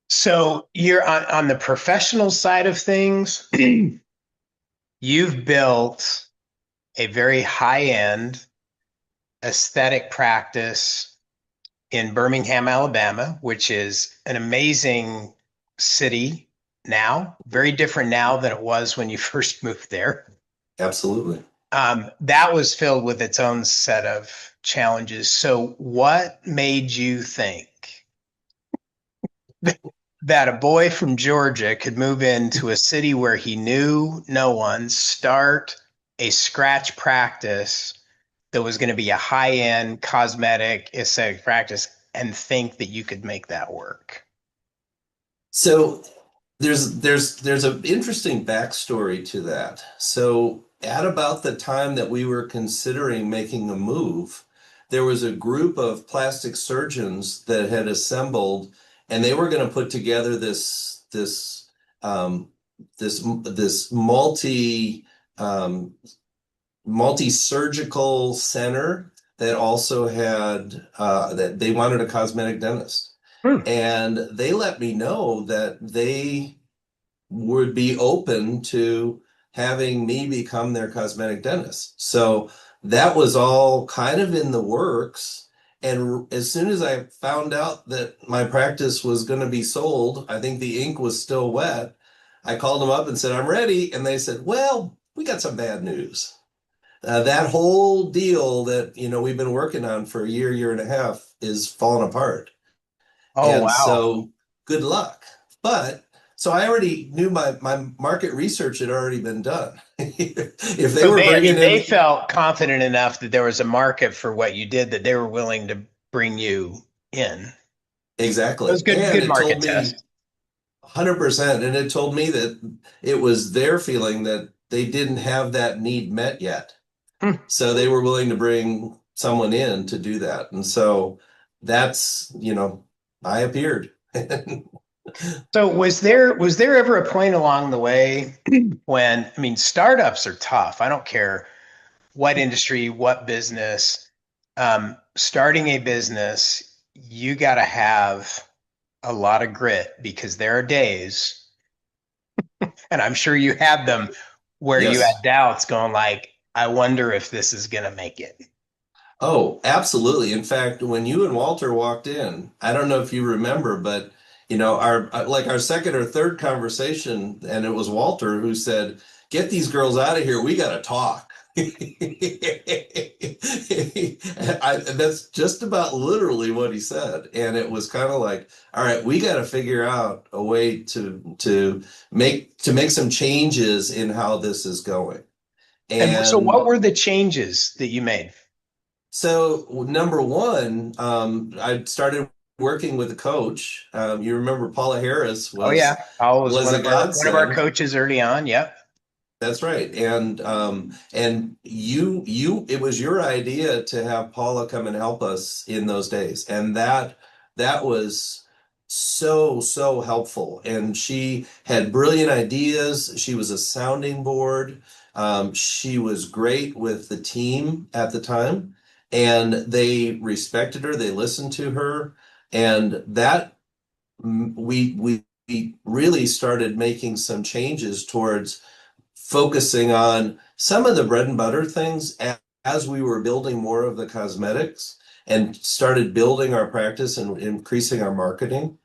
Speaker 2: So you're on the professional side of things. You've built a very high-end aesthetic practice in Birmingham, Alabama, which is an amazing city now, very different now than it was when you first moved there.
Speaker 3: Absolutely.
Speaker 2: That was filled with its own set of challenges. So, what made you think that a boy from Georgia could move into a city where he knew no one, start a scratch practice that was going to be a high-end cosmetic aesthetic practice, and think that you could make that work?
Speaker 3: So there's an interesting backstory to that. So at about the time that we were considering making a move, there was a group of plastic surgeons that had assembled, and they were going to put together um, this multi-surgical center that also had that they wanted a cosmetic dentist.
Speaker 2: Hmm.
Speaker 3: And they let me know that they would be open to having me become their cosmetic dentist. So that was all kind of in the works. And as soon as I found out that my practice was going to be sold, I think the ink was still wet. I called them up and said, I'm ready. And they said, well, we got some bad news. That whole deal that, we've been working on for a year and a half is falling apart.
Speaker 2: Oh,
Speaker 3: And
Speaker 2: wow.
Speaker 3: so good luck. But so I already knew my market research had already been done. If they
Speaker 2: So
Speaker 3: were bringing
Speaker 2: they
Speaker 3: in,
Speaker 2: felt confident enough that there was a market for what you did that they were willing to bring you in. It was
Speaker 3: exactly. And
Speaker 2: good
Speaker 3: it
Speaker 2: market
Speaker 3: told me
Speaker 2: test.
Speaker 3: 100%. And it told me that it was their feeling that they didn't have that need met yet.
Speaker 2: Hmm.
Speaker 3: So they were willing to bring someone in to do that. And so that's, I appeared.
Speaker 2: So was there ever a point along the way when, I mean, startups are tough. I don't care what industry, what business. Starting a business, you got to have a lot of grit, because there are days, and I'm sure you had them, where you
Speaker 3: Yes.
Speaker 2: had doubts going like, I wonder if this is going to make it.
Speaker 3: Oh, absolutely. In fact, when you and Walter walked in, I don't know if you remember, but our second or third conversation, and it was Walter who said, "Get these girls out of here. We got to talk." That's just about literally what he said, and it was kind of like, "All right, we got to figure out a way to make some changes in how this is going."
Speaker 2: And so
Speaker 3: And
Speaker 2: what were the changes that you made?
Speaker 3: so number one, I started working with a coach. You remember Paula Harris
Speaker 2: Oh
Speaker 3: was
Speaker 2: yeah, Paul was
Speaker 3: was a
Speaker 2: one of our
Speaker 3: godsend.
Speaker 2: coaches early on. Yep.
Speaker 3: That's right. And it was your idea to have Paula come and help us in those days. And that was so helpful. And she had brilliant ideas. She was a sounding board. She was great with the team at the time, and they respected her, they listened to her, and that we really started making some changes towards focusing on some of the bread and butter things as we were building more of the cosmetics and started building our practice and increasing our marketing.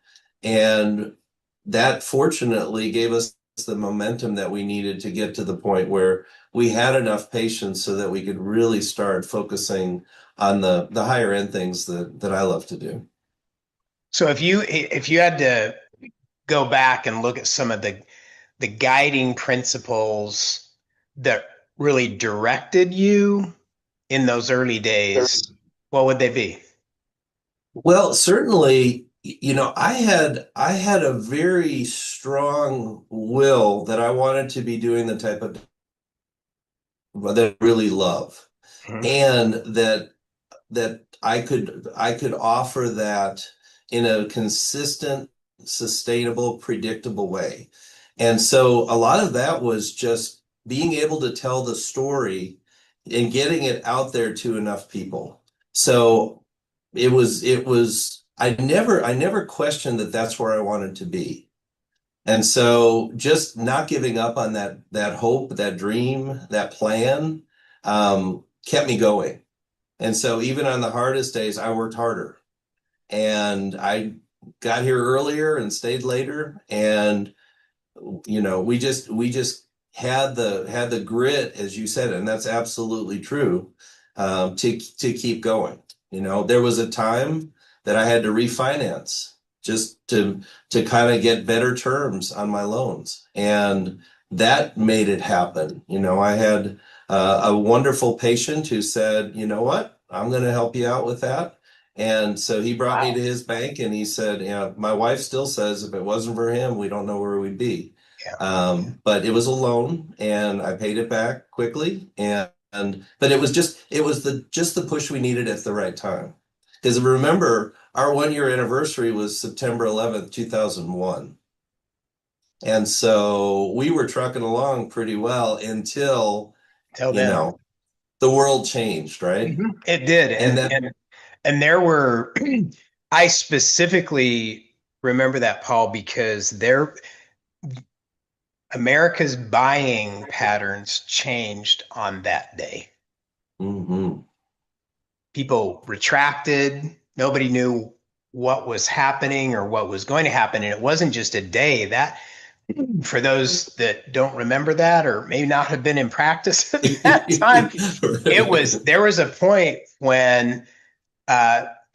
Speaker 3: And that fortunately gave us the momentum that we needed to get to the point where we had enough patience so that we could really start focusing on the higher end things that I love to do.
Speaker 2: So if you had to go back and look at some of the guiding principles that really directed you in those early days, what would they be?
Speaker 3: Well, certainly, I had a very strong will that I wanted to be doing the type of that I really love,
Speaker 2: Mhm.
Speaker 3: and that I could offer that in a consistent sustainable, predictable way. And so a lot of that was just being able to tell the story and getting it out there to enough people. So I never questioned that that's where I wanted to be. And so just not giving up on that hope, that dream, that plan, kept me going. And so even on the hardest days, I worked harder. And I got here earlier and stayed later. And we just had the grit, as you said, and that's absolutely true, to keep going. There was a time that I had to refinance just to kind of get better terms on my loans, and that made it happen. I had a wonderful patient who said, "You know what? I'm going to help you out with that." And so he brought me to his bank, and he said, my wife still says if it wasn't for him, we don't know where we'd be.
Speaker 2: Yeah.
Speaker 3: But it was a loan, and I paid it back quickly. But it was just the push we needed at the right time. Because remember, our 1 year anniversary was September 11th, 2001. And so we were trucking along pretty well until,
Speaker 2: Till
Speaker 3: you
Speaker 2: then.
Speaker 3: know, the world changed, right?
Speaker 2: It did.
Speaker 3: And then,
Speaker 2: And there were, I specifically remember that, Paul, because America's buying patterns changed on that day.
Speaker 3: mhm,
Speaker 2: People retracted. Nobody knew what was happening or what was going to happen. And it wasn't just a day. That, for those that don't remember that or may not have been in practice at that time, there was a point when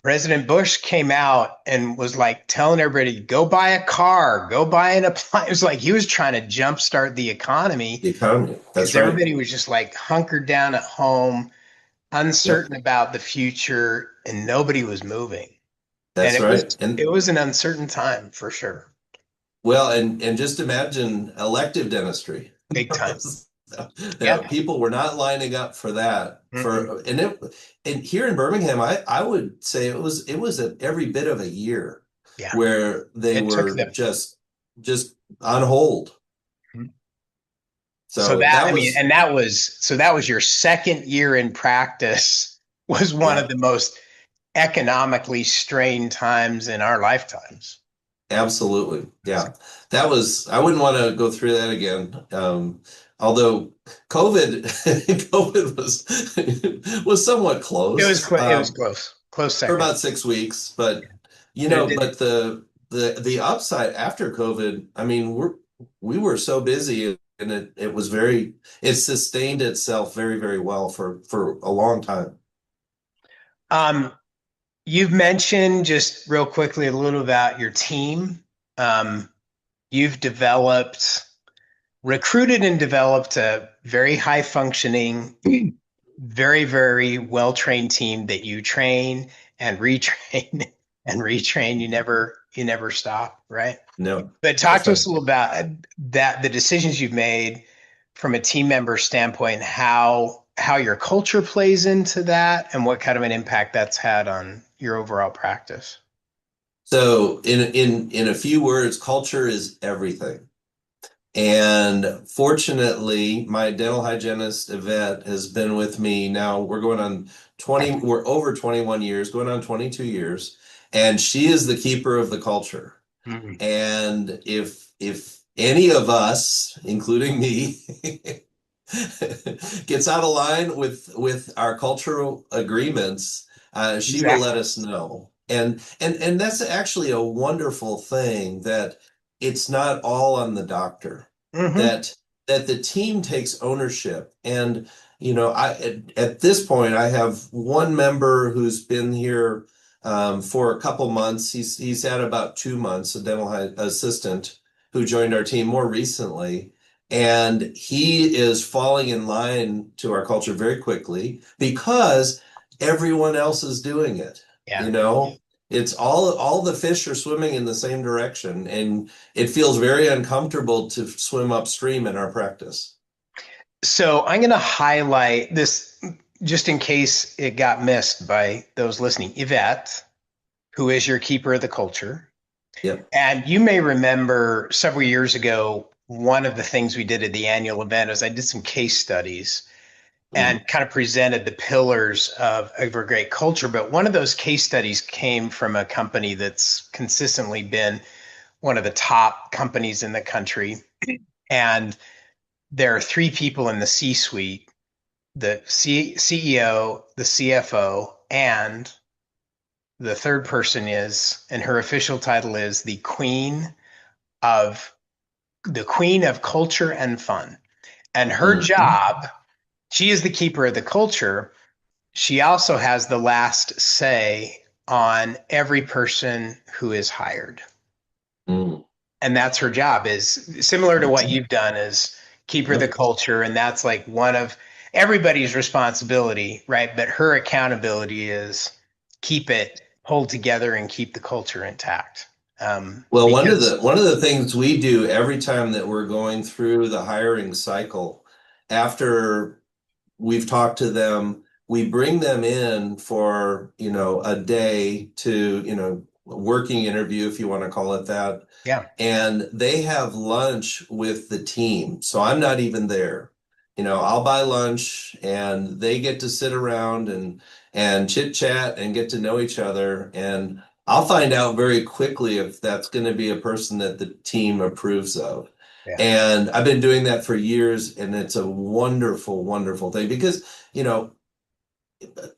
Speaker 2: President Bush came out and was like telling everybody, go buy a car, go buy an appliance. It was like he was trying to jumpstart the economy
Speaker 3: the economy. That's
Speaker 2: because
Speaker 3: right.
Speaker 2: everybody was just like hunkered down at home, uncertain about the future, and nobody was moving.
Speaker 3: That's
Speaker 2: And
Speaker 3: right.
Speaker 2: it was an uncertain time for sure.
Speaker 3: Well, and just imagine elective dentistry.
Speaker 2: Big time.
Speaker 3: Yeah,
Speaker 2: Yeah.
Speaker 3: people were not lining up for that. And here in Birmingham, I would say it was every bit of a year
Speaker 2: Yeah.
Speaker 3: where they
Speaker 2: It took
Speaker 3: were
Speaker 2: them.
Speaker 3: just on hold.
Speaker 2: Mhm.
Speaker 3: So that was
Speaker 2: that was your second year in practice, was one
Speaker 3: yeah,
Speaker 2: of the most economically strained times in our lifetimes.
Speaker 3: absolutely. Yeah. I wouldn't want to go through that again. Although COVID COVID was somewhat close.
Speaker 2: It was close
Speaker 3: For
Speaker 2: second.
Speaker 3: about 6 weeks, but
Speaker 2: But it did.
Speaker 3: but the upside after COVID, I mean, we were so busy, and it sustained itself very, very well for a long time.
Speaker 2: Um, you've mentioned just real quickly a little about your team. You've recruited and developed a very high functioning, very, very well trained team that you train and retrain and retrain. You never stop, right?
Speaker 3: No,
Speaker 2: But talk
Speaker 3: that's
Speaker 2: to
Speaker 3: right.
Speaker 2: us a little about that, the decisions you've made from a team member standpoint, how your culture plays into that, and what kind of an impact that's had on your overall practice.
Speaker 3: So in a few words, culture is everything. And fortunately, my dental hygienist, Yvette, has been with me now. We're over 21 years, going on 22 years, and she is the keeper of the culture.
Speaker 2: Mhm.
Speaker 3: And if any of us, including me, gets out of line with our cultural agreements, she will let
Speaker 2: Exactly.
Speaker 3: us know. And that's actually a wonderful thing, that it's not all on the doctor,
Speaker 2: Hmm.
Speaker 3: that the team takes ownership. And at this point, I have one member who's been here for a couple months. He's had about 2 months, a dental assistant who joined our team more recently. And he is falling in line to our culture very quickly because everyone else is doing it.
Speaker 2: Yeah.
Speaker 3: You know, it's all the fish are swimming in the same direction, and it feels very uncomfortable to swim upstream in our practice.
Speaker 2: So I'm going to highlight this just in case it got missed by those listening. Yvette, who is your keeper of the culture,
Speaker 3: Yep.
Speaker 2: And you may remember several years ago, one of the things we did at the annual event is I did some case studies
Speaker 3: Mhm.
Speaker 2: and kind of presented the pillars of a great culture. But one of those case studies came from a company that's consistently been one of the top companies in the country. And there are three people in the C suite, the CEO, the CFO, and the third person is, and her official title is of the queen of culture and fun. And her
Speaker 3: Mhm.
Speaker 2: job, she is the keeper of the culture. She also has the last say on every person who is hired.
Speaker 3: Mhm.
Speaker 2: And that's her job, is similar to what you've done, is keep her the
Speaker 3: Yep.
Speaker 2: culture. And that's like one of everybody's responsibility, right? But her accountability is keep it hold together and keep the culture intact.
Speaker 3: Well,
Speaker 2: Because
Speaker 3: one of the things we do every time that we're going through the hiring cycle, after we've talked to them, we bring them in for, a day to, a working interview, if you want to call it that.
Speaker 2: yeah,
Speaker 3: And they have lunch with the team. So I'm not even there. I'll buy lunch and they get to sit around and chit chat and get to know each other. And I'll find out very quickly if that's going to be a person that the team approves of.
Speaker 2: yeah.
Speaker 3: And I've been doing that for years, and it's a wonderful, wonderful thing because,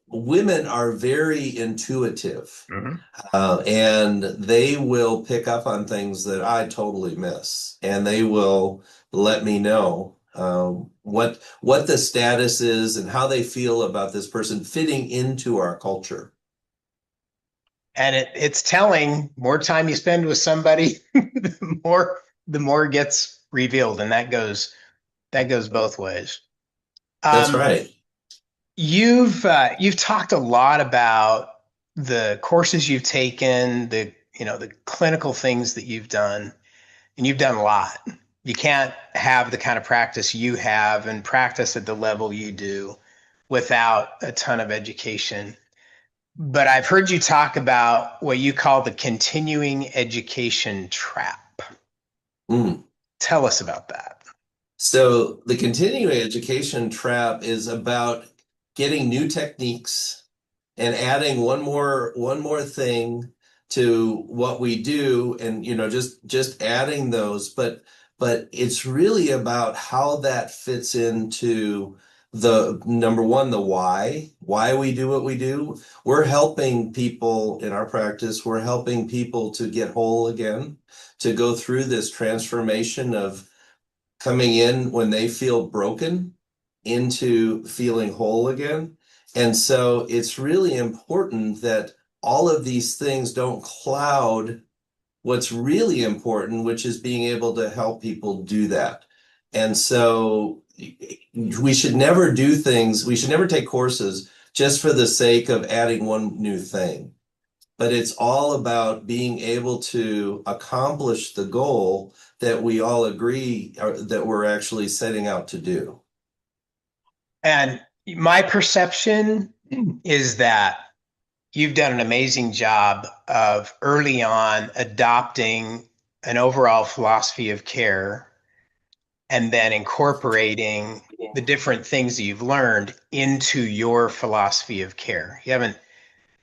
Speaker 3: women are very intuitive,
Speaker 2: Mhm.
Speaker 3: and they will pick up on things that I totally miss, and they will let me know what the status is and how they feel about this person fitting into our culture.
Speaker 2: And it's telling, more time you spend with somebody, the more gets revealed. And that goes both ways.
Speaker 3: That's
Speaker 2: Um,
Speaker 3: right.
Speaker 2: you've talked a lot about the courses you've taken, the clinical things that you've done, and you've done a lot. You can't have the kind of practice you have and practice at the level you do without a ton of education. But I've heard you talk about what you call the continuing education trap.
Speaker 3: Mm.
Speaker 2: Tell us about that.
Speaker 3: So the continuing education trap is about getting new techniques and adding one more thing to what we do, and just adding those, but it's really about how that fits into the number one, the why we do what we do. We're helping people in our practice, we're helping people to get whole again, to go through this transformation of coming in when they feel broken into feeling whole again. And so it's really important that all of these things don't cloud what's really important, which is being able to help people do that. And so we should never take courses just for the sake of adding one new thing, but it's all about being able to accomplish the goal that we all agree that we're actually setting out to do.
Speaker 2: And my perception is that you've done an amazing job of early on adopting an overall philosophy of care and then incorporating the different things that you've learned into your philosophy of care. You haven't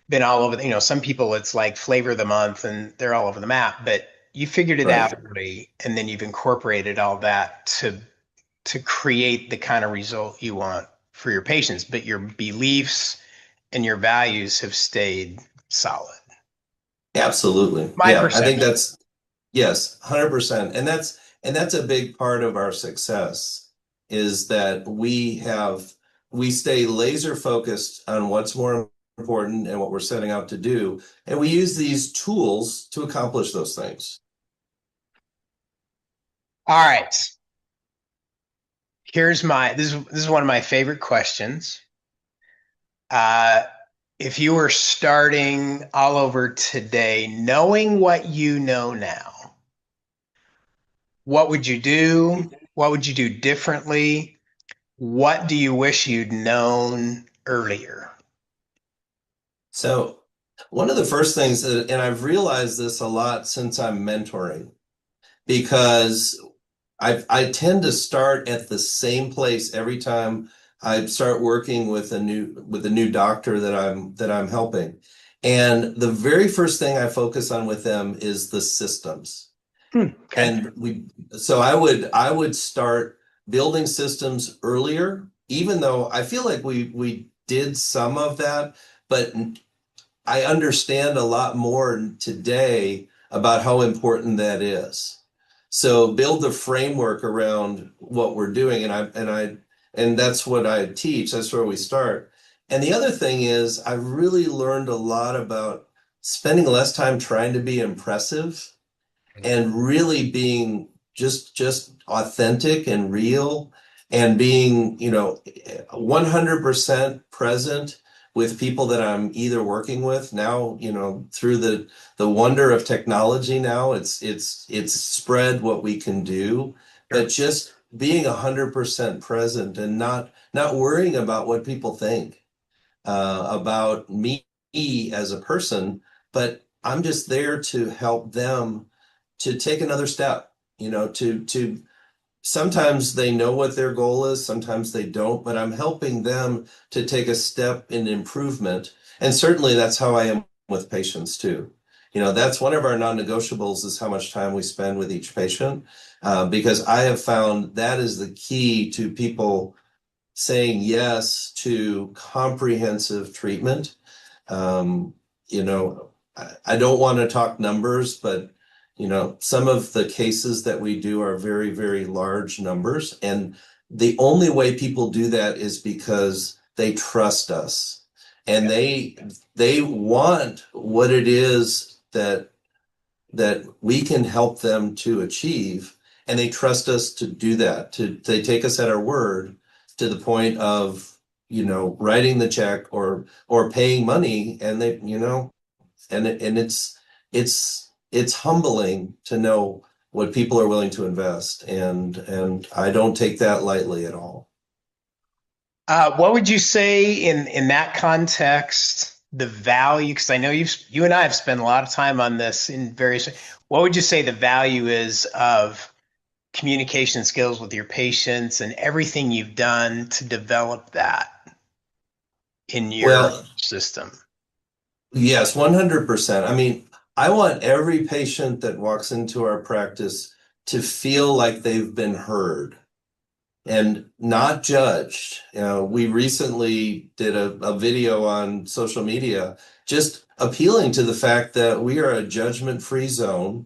Speaker 2: been all over some people it's like flavor of the month and they're all over the map, but you figured it
Speaker 3: Right.
Speaker 2: out early and then you've incorporated all that to create the kind of result you want for your patients, but your beliefs and your values have stayed solid.
Speaker 3: Absolutely.
Speaker 2: My
Speaker 3: Yeah, I think
Speaker 2: perception.
Speaker 3: that's yes, 100%. And that's a big part of our success is that we stay laser focused on what's more important and what we're setting out to do, and we use these tools to accomplish those things.
Speaker 2: All right. This is one of my favorite questions. Uh, if you were starting all over today, knowing what you know now, what would you do? What would you do differently? What do you wish you'd known earlier?
Speaker 3: So One of the first things that, and I've realized this a lot since I'm mentoring, because I tend to start at the same place every time I start working with a new doctor that I'm helping. And the very first thing I focus on with them is the systems.
Speaker 2: Okay.
Speaker 3: And so I would start building systems earlier, even though I feel like we did some of that, but I understand a lot more today about how important that is. So build the framework around what we're doing, and that's what I teach. That's where we start. And the other thing is, I really learned a lot about spending less time trying to be impressive and really being just authentic and real and being, 100% present with people that I'm either working with now, through the wonder of technology now, it's spread what we can do, but
Speaker 2: Sure.
Speaker 3: just being 100% present and not worrying about what people think about me as a person, but I'm just there to help them to take another step, to sometimes they know what their goal is, sometimes they don't, but I'm helping them to take a step in improvement. And certainly that's how I am with patients too. That's one of our non-negotiables is how much time we spend with each patient, because I have found that is the key to people saying yes to comprehensive treatment. Um, I don't want to talk numbers, but some of the cases that we do are very, very large numbers. And the only way people do that is because they trust us and they want what it is that we can help them to achieve. And they trust us to do that. They take us at our word to the point of, writing the check or paying money. And it's humbling to know what people are willing to invest. And I don't take that lightly at all.
Speaker 2: What would you say in that context, the value? Because I know you and I have spent a lot of time on this in various. What would you say the value is of communication skills with your patients and everything you've done to develop that in your
Speaker 3: Well,
Speaker 2: system?
Speaker 3: yes, 100%. I mean, I want every patient that walks into our practice to feel like they've been heard and not judged. We recently did a video on social media just appealing to the fact that we are a judgment-free zone.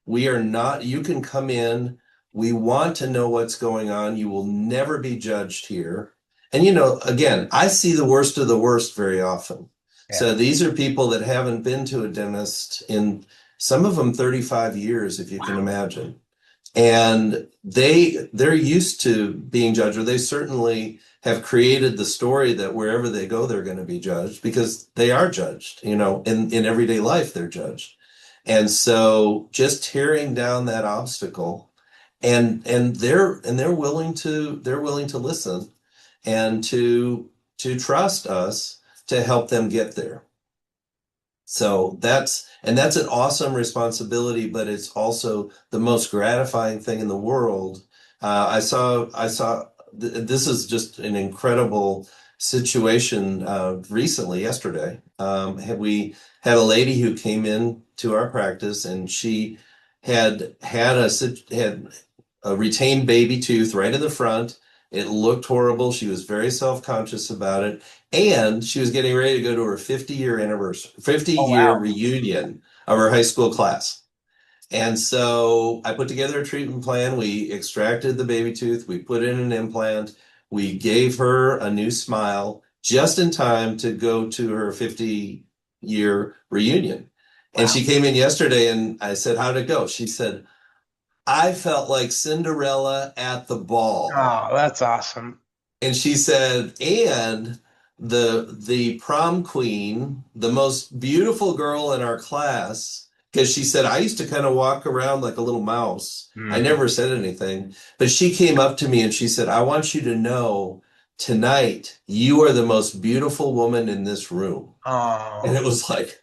Speaker 3: We are not, you can come in. We want to know what's going on. You will never be judged here. And, again, I see the worst of the worst very often.
Speaker 2: Yeah.
Speaker 3: So these are people that haven't been to a dentist in some of them 35 years, if you can
Speaker 2: Wow.
Speaker 3: imagine. And they're used to being judged, or they certainly have created the story that wherever they go, they're going to be judged because they are judged, in everyday life, they're judged. And so just tearing down that obstacle and they're willing to listen and to trust us to help them get there. So that's an awesome responsibility, but it's also the most gratifying thing in the world. This is just an incredible situation recently, yesterday. We had a lady who came in to our practice and she had a retained baby tooth right in the front. It looked horrible. She was very self-conscious about it. And she was getting ready to go to her 50-year anniversary,
Speaker 2: Oh
Speaker 3: 50-year
Speaker 2: wow.
Speaker 3: reunion of her high school class. And so I put together a treatment plan. We extracted the baby tooth, we put in an implant, we gave her a new smile just in time to go to her 50-year reunion. And
Speaker 2: Wow.
Speaker 3: she came in yesterday and I said, "How'd it go?" She said, "I felt like Cinderella at the ball."
Speaker 2: Oh, that's awesome.
Speaker 3: And she said, and the prom queen, the most beautiful girl in our class, because she said, I used to kind of walk around like a little mouse. I
Speaker 2: Mhm.
Speaker 3: never said anything. But she came up to me and she said, "I want you to know tonight you are the most beautiful woman in this room." And
Speaker 2: Oh,
Speaker 3: it was like,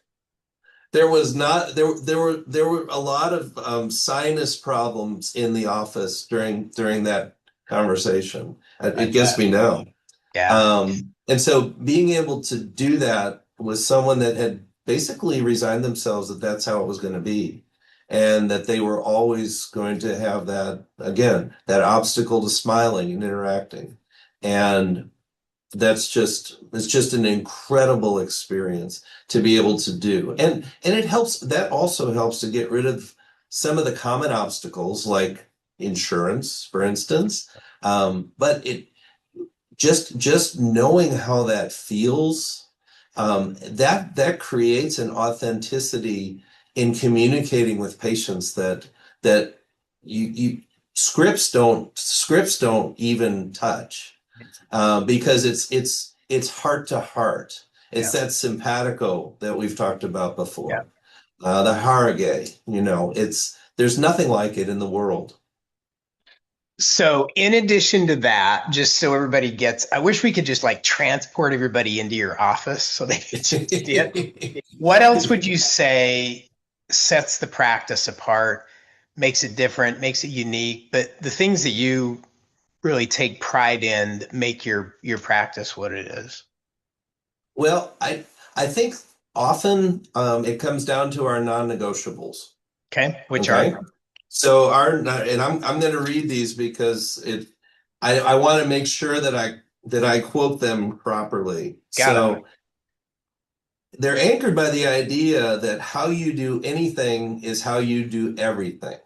Speaker 3: there was not there were a lot of sinus problems in the office during that conversation.
Speaker 2: I
Speaker 3: It gets
Speaker 2: bet.
Speaker 3: me now.
Speaker 2: Yeah.
Speaker 3: And so being able to do that with someone that had basically resigned themselves that that's how it was going to be, and that they were always going to have that, again, that obstacle to smiling and interacting. And it's just an incredible experience to be able to do. And it helps, that also helps to get rid of some of the common obstacles like insurance, for instance. But it just knowing how that feels, that creates an authenticity in communicating with patients that you scripts don't even touch, because it's heart to heart. It's
Speaker 2: Yeah.
Speaker 3: that simpatico that we've talked about
Speaker 2: Yeah.
Speaker 3: before, the harrogate. There's nothing like it in the world.
Speaker 2: So in addition to that, just so everybody gets, I wish we could just like transport everybody into your office so they could just see it. What else would you say sets the practice apart, makes it different, makes it unique, but the things that you really take pride in that make your practice what it is?
Speaker 3: Well, I think often it comes down to our non-negotiables.
Speaker 2: Okay, which are
Speaker 3: Okay. So and I'm going to read these because I want to make sure that I quote them properly.
Speaker 2: got it.
Speaker 3: So they're anchored by the idea that how you do anything is how you do everything.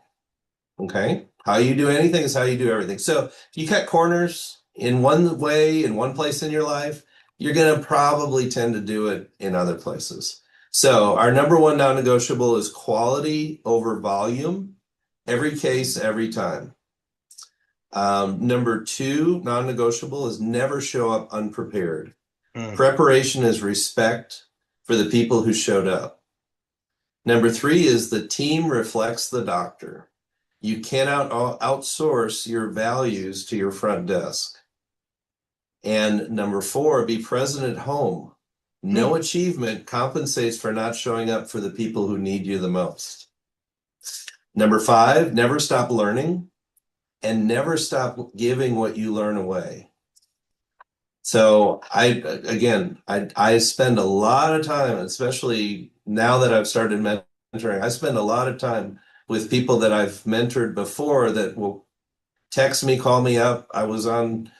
Speaker 3: Okay? How you do anything is how you do everything. So if you cut corners in one way, in one place in your life, you're going to probably tend to do it in other places. So our number one non-negotiable is quality over volume, every case, every time. Number two non-negotiable is never show up unprepared. Preparation is respect for the people who showed up. Number three is the team reflects the doctor. You cannot outsource your values to your front desk. And number four, be present at home. No achievement compensates for not showing up for the people who need you the most. Number five, never stop learning and never stop giving what you learn away. So I spend a lot of time, especially now that I've started mentoring, I spend a lot of time with people that I've mentored before that will text me, call me up. I was on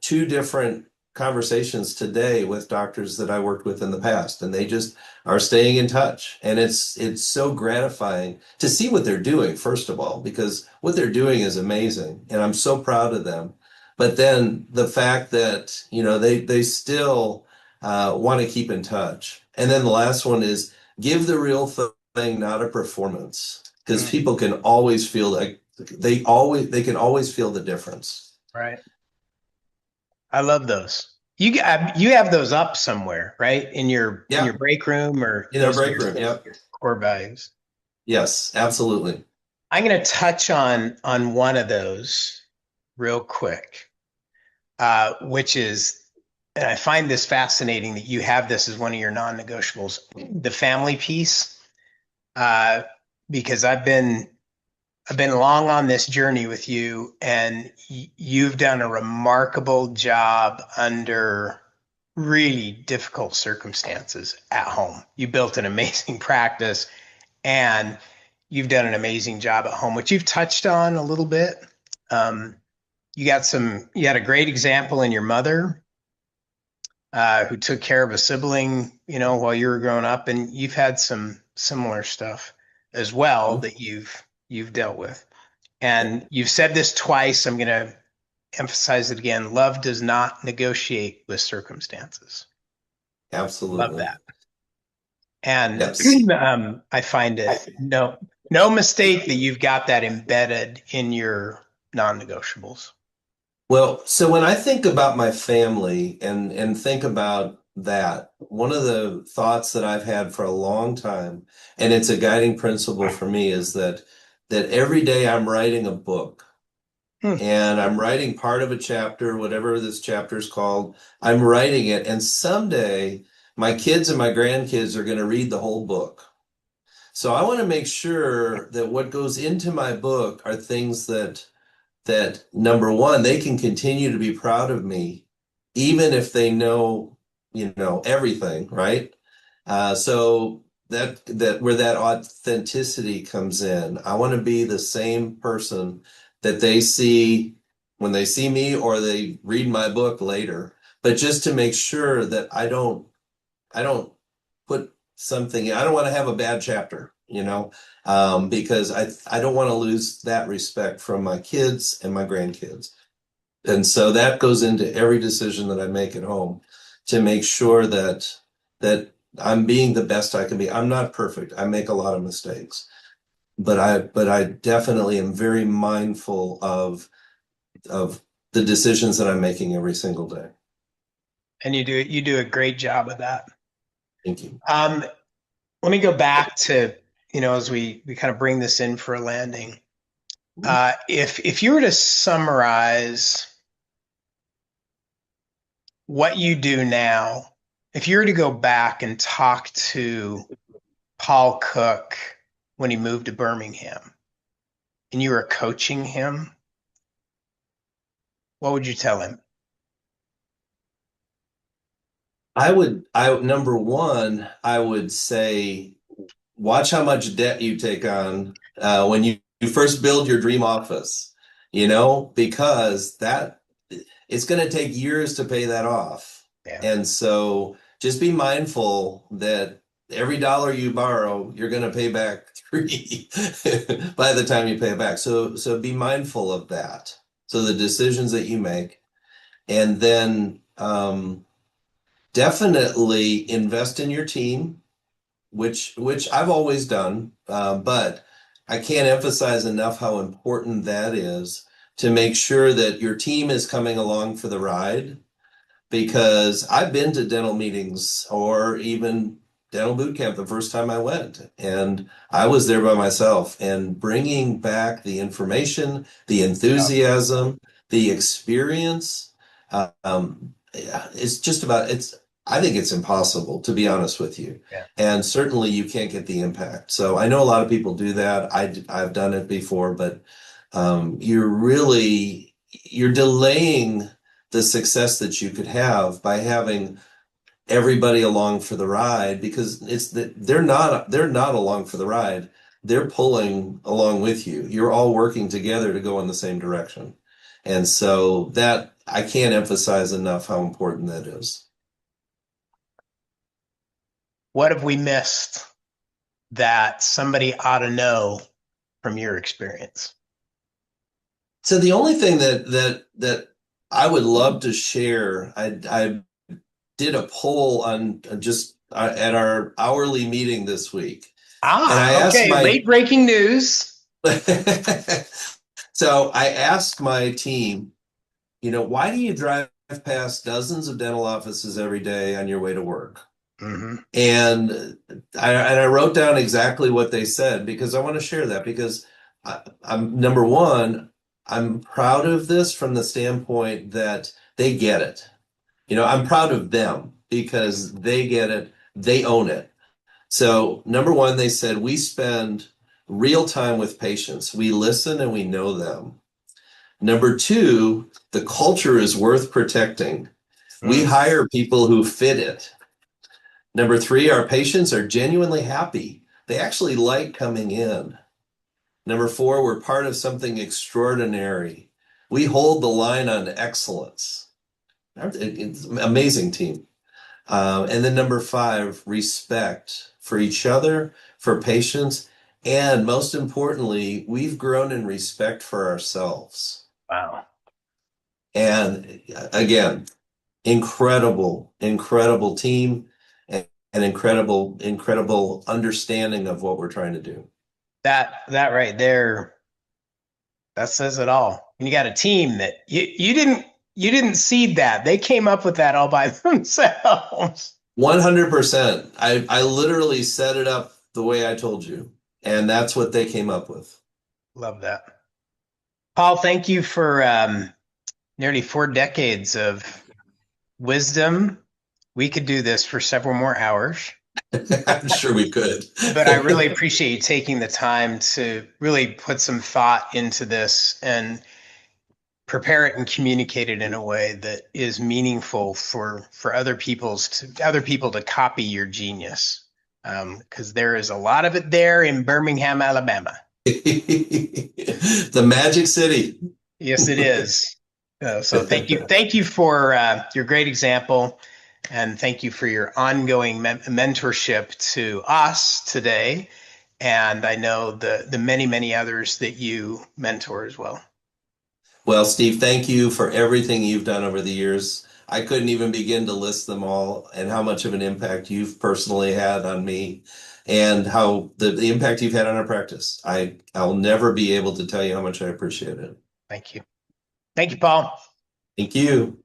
Speaker 3: two different conversations today with doctors that I worked with in the past, and they just are staying in touch. And it's so gratifying to see what they're doing, first of all, because what they're doing is amazing, and I'm so proud of them. But then the fact that, they still want to keep in touch. And then the last one is give the real thing, not a performance, because people can always feel like they can always feel the difference.
Speaker 2: Right. I love those. You have those up somewhere, right? In your break room or
Speaker 3: in our break room. Yep.
Speaker 2: Core values.
Speaker 3: Yes, absolutely.
Speaker 2: I'm going to touch on one of those real quick, which is, and I find this fascinating that you have this as one of your non-negotiables, the family piece, because I've been long on this journey with you, and you've done a remarkable job under really difficult circumstances at home. You built an amazing practice, and you've done an amazing job at home, which you've touched on a little bit. You had a great example in your mother, who took care of a sibling, while you were growing up, and you've had some similar stuff as well that you've dealt with. And you've said this twice. I'm going to emphasize it again. Love does not negotiate with circumstances.
Speaker 3: Absolutely.
Speaker 2: Love that. And
Speaker 3: yes.
Speaker 2: I find it no mistake that you've got that embedded in your non-negotiables.
Speaker 3: Well, so when I think about my family and think about that, one of the thoughts that I've had for a long time, and it's a guiding principle for me, is that every day I'm writing a book. And I'm writing part of a chapter, whatever this chapter is called. I'm writing it, and someday my kids and my grandkids are going to read the whole book. So I want to make sure that what goes into my book are things that number one, they can continue to be proud of me, even if they know, everything, right? So that where that authenticity comes in, I want to be the same person that they see when they see me or they read my book later. But just to make sure that I don't put something, I don't want to have a bad chapter, because I don't want to lose that respect from my kids and my grandkids. And so that goes into every decision that I make at home to make sure that I'm being the best I can be. I'm not perfect. I make a lot of mistakes, but I definitely am very mindful of the decisions that I'm making every single day.
Speaker 2: And you do a great job of that.
Speaker 3: Thank you.
Speaker 2: Let me go back to, as we kind of bring this in for a landing. If you were to summarize what you do now, if you were to go back and talk to Paul Cook when he moved to Birmingham and you were coaching him, what would you tell him?
Speaker 3: Number one, I would say, watch how much debt you take on when you first build your dream office, because it's going to take years to pay that off.
Speaker 2: Yeah.
Speaker 3: And so just be mindful that every dollar you borrow, you're going to pay back 3 by the time you pay it back. So be mindful of that. So the decisions that you make, and then definitely invest in your team, which I've always done, but I can't emphasize enough how important that is to make sure that your team is coming along for the ride. Because I've been to dental meetings or even dental boot camp the first time I went, and I was there by myself, and bringing back the information, the enthusiasm, the experience, I think it's impossible, to be honest with you.
Speaker 2: Yeah.
Speaker 3: And certainly you can't get the impact. So I know a lot of people do that. I've done it before, but you're delaying the success that you could have by having everybody along for the ride, because they're not along for the ride. They're pulling along with you. You're all working together to go in the same direction. And so that I can't emphasize enough how important that is.
Speaker 2: What have we missed that somebody ought to know from your experience?
Speaker 3: So the only thing that I would love to share, I did a poll on just at our hourly meeting this week. And I asked
Speaker 2: late breaking news.
Speaker 3: So I asked my team, why do you drive past dozens of dental offices every day on your way to work?
Speaker 2: Mm-hmm.
Speaker 3: And I wrote down exactly what they said, because I want to share that, because I'm number one, I'm proud of this from the standpoint that they get it. I'm proud of them because they get it, they own it. So number one, they said, we spend real time with patients. We listen and we know them. Number two, the culture is worth protecting. We hire people who fit it. Number three, our patients are genuinely happy. They actually like coming in. Number four, we're part of something extraordinary. We hold the line on excellence. It's an amazing team. And then number five, respect for each other, for patients, and most importantly, we've grown in respect for ourselves.
Speaker 2: Wow.
Speaker 3: And again, incredible team, and an incredible understanding of what we're trying to do.
Speaker 2: That right there, that says it all. And you got a team that you didn't seed that. They came up with that all by themselves.
Speaker 3: 100%. I literally set it up the way I told you, and that's what they came up with.
Speaker 2: Love that. Paul, thank you for nearly 4 decades of wisdom. We could do this for several more hours.
Speaker 3: I'm sure we could.
Speaker 2: But I really appreciate you taking the time to really put some thought into this and prepare it and communicate it in a way that is meaningful for other people to copy your genius. Because there is a lot of it there in Birmingham, Alabama.
Speaker 3: The Magic City.
Speaker 2: Yes, it is. So thank you for your great example, and thank you for your ongoing mentorship to us today. And I know the many others that you mentor as well.
Speaker 3: Well, Steve, thank you for everything you've done over the years. I couldn't even begin to list them all and how much of an impact you've personally had on me and how the impact you've had on our practice. I'll never be able to tell you how much I appreciate it.
Speaker 2: Thank you. Thank you, Paul.
Speaker 3: Thank you.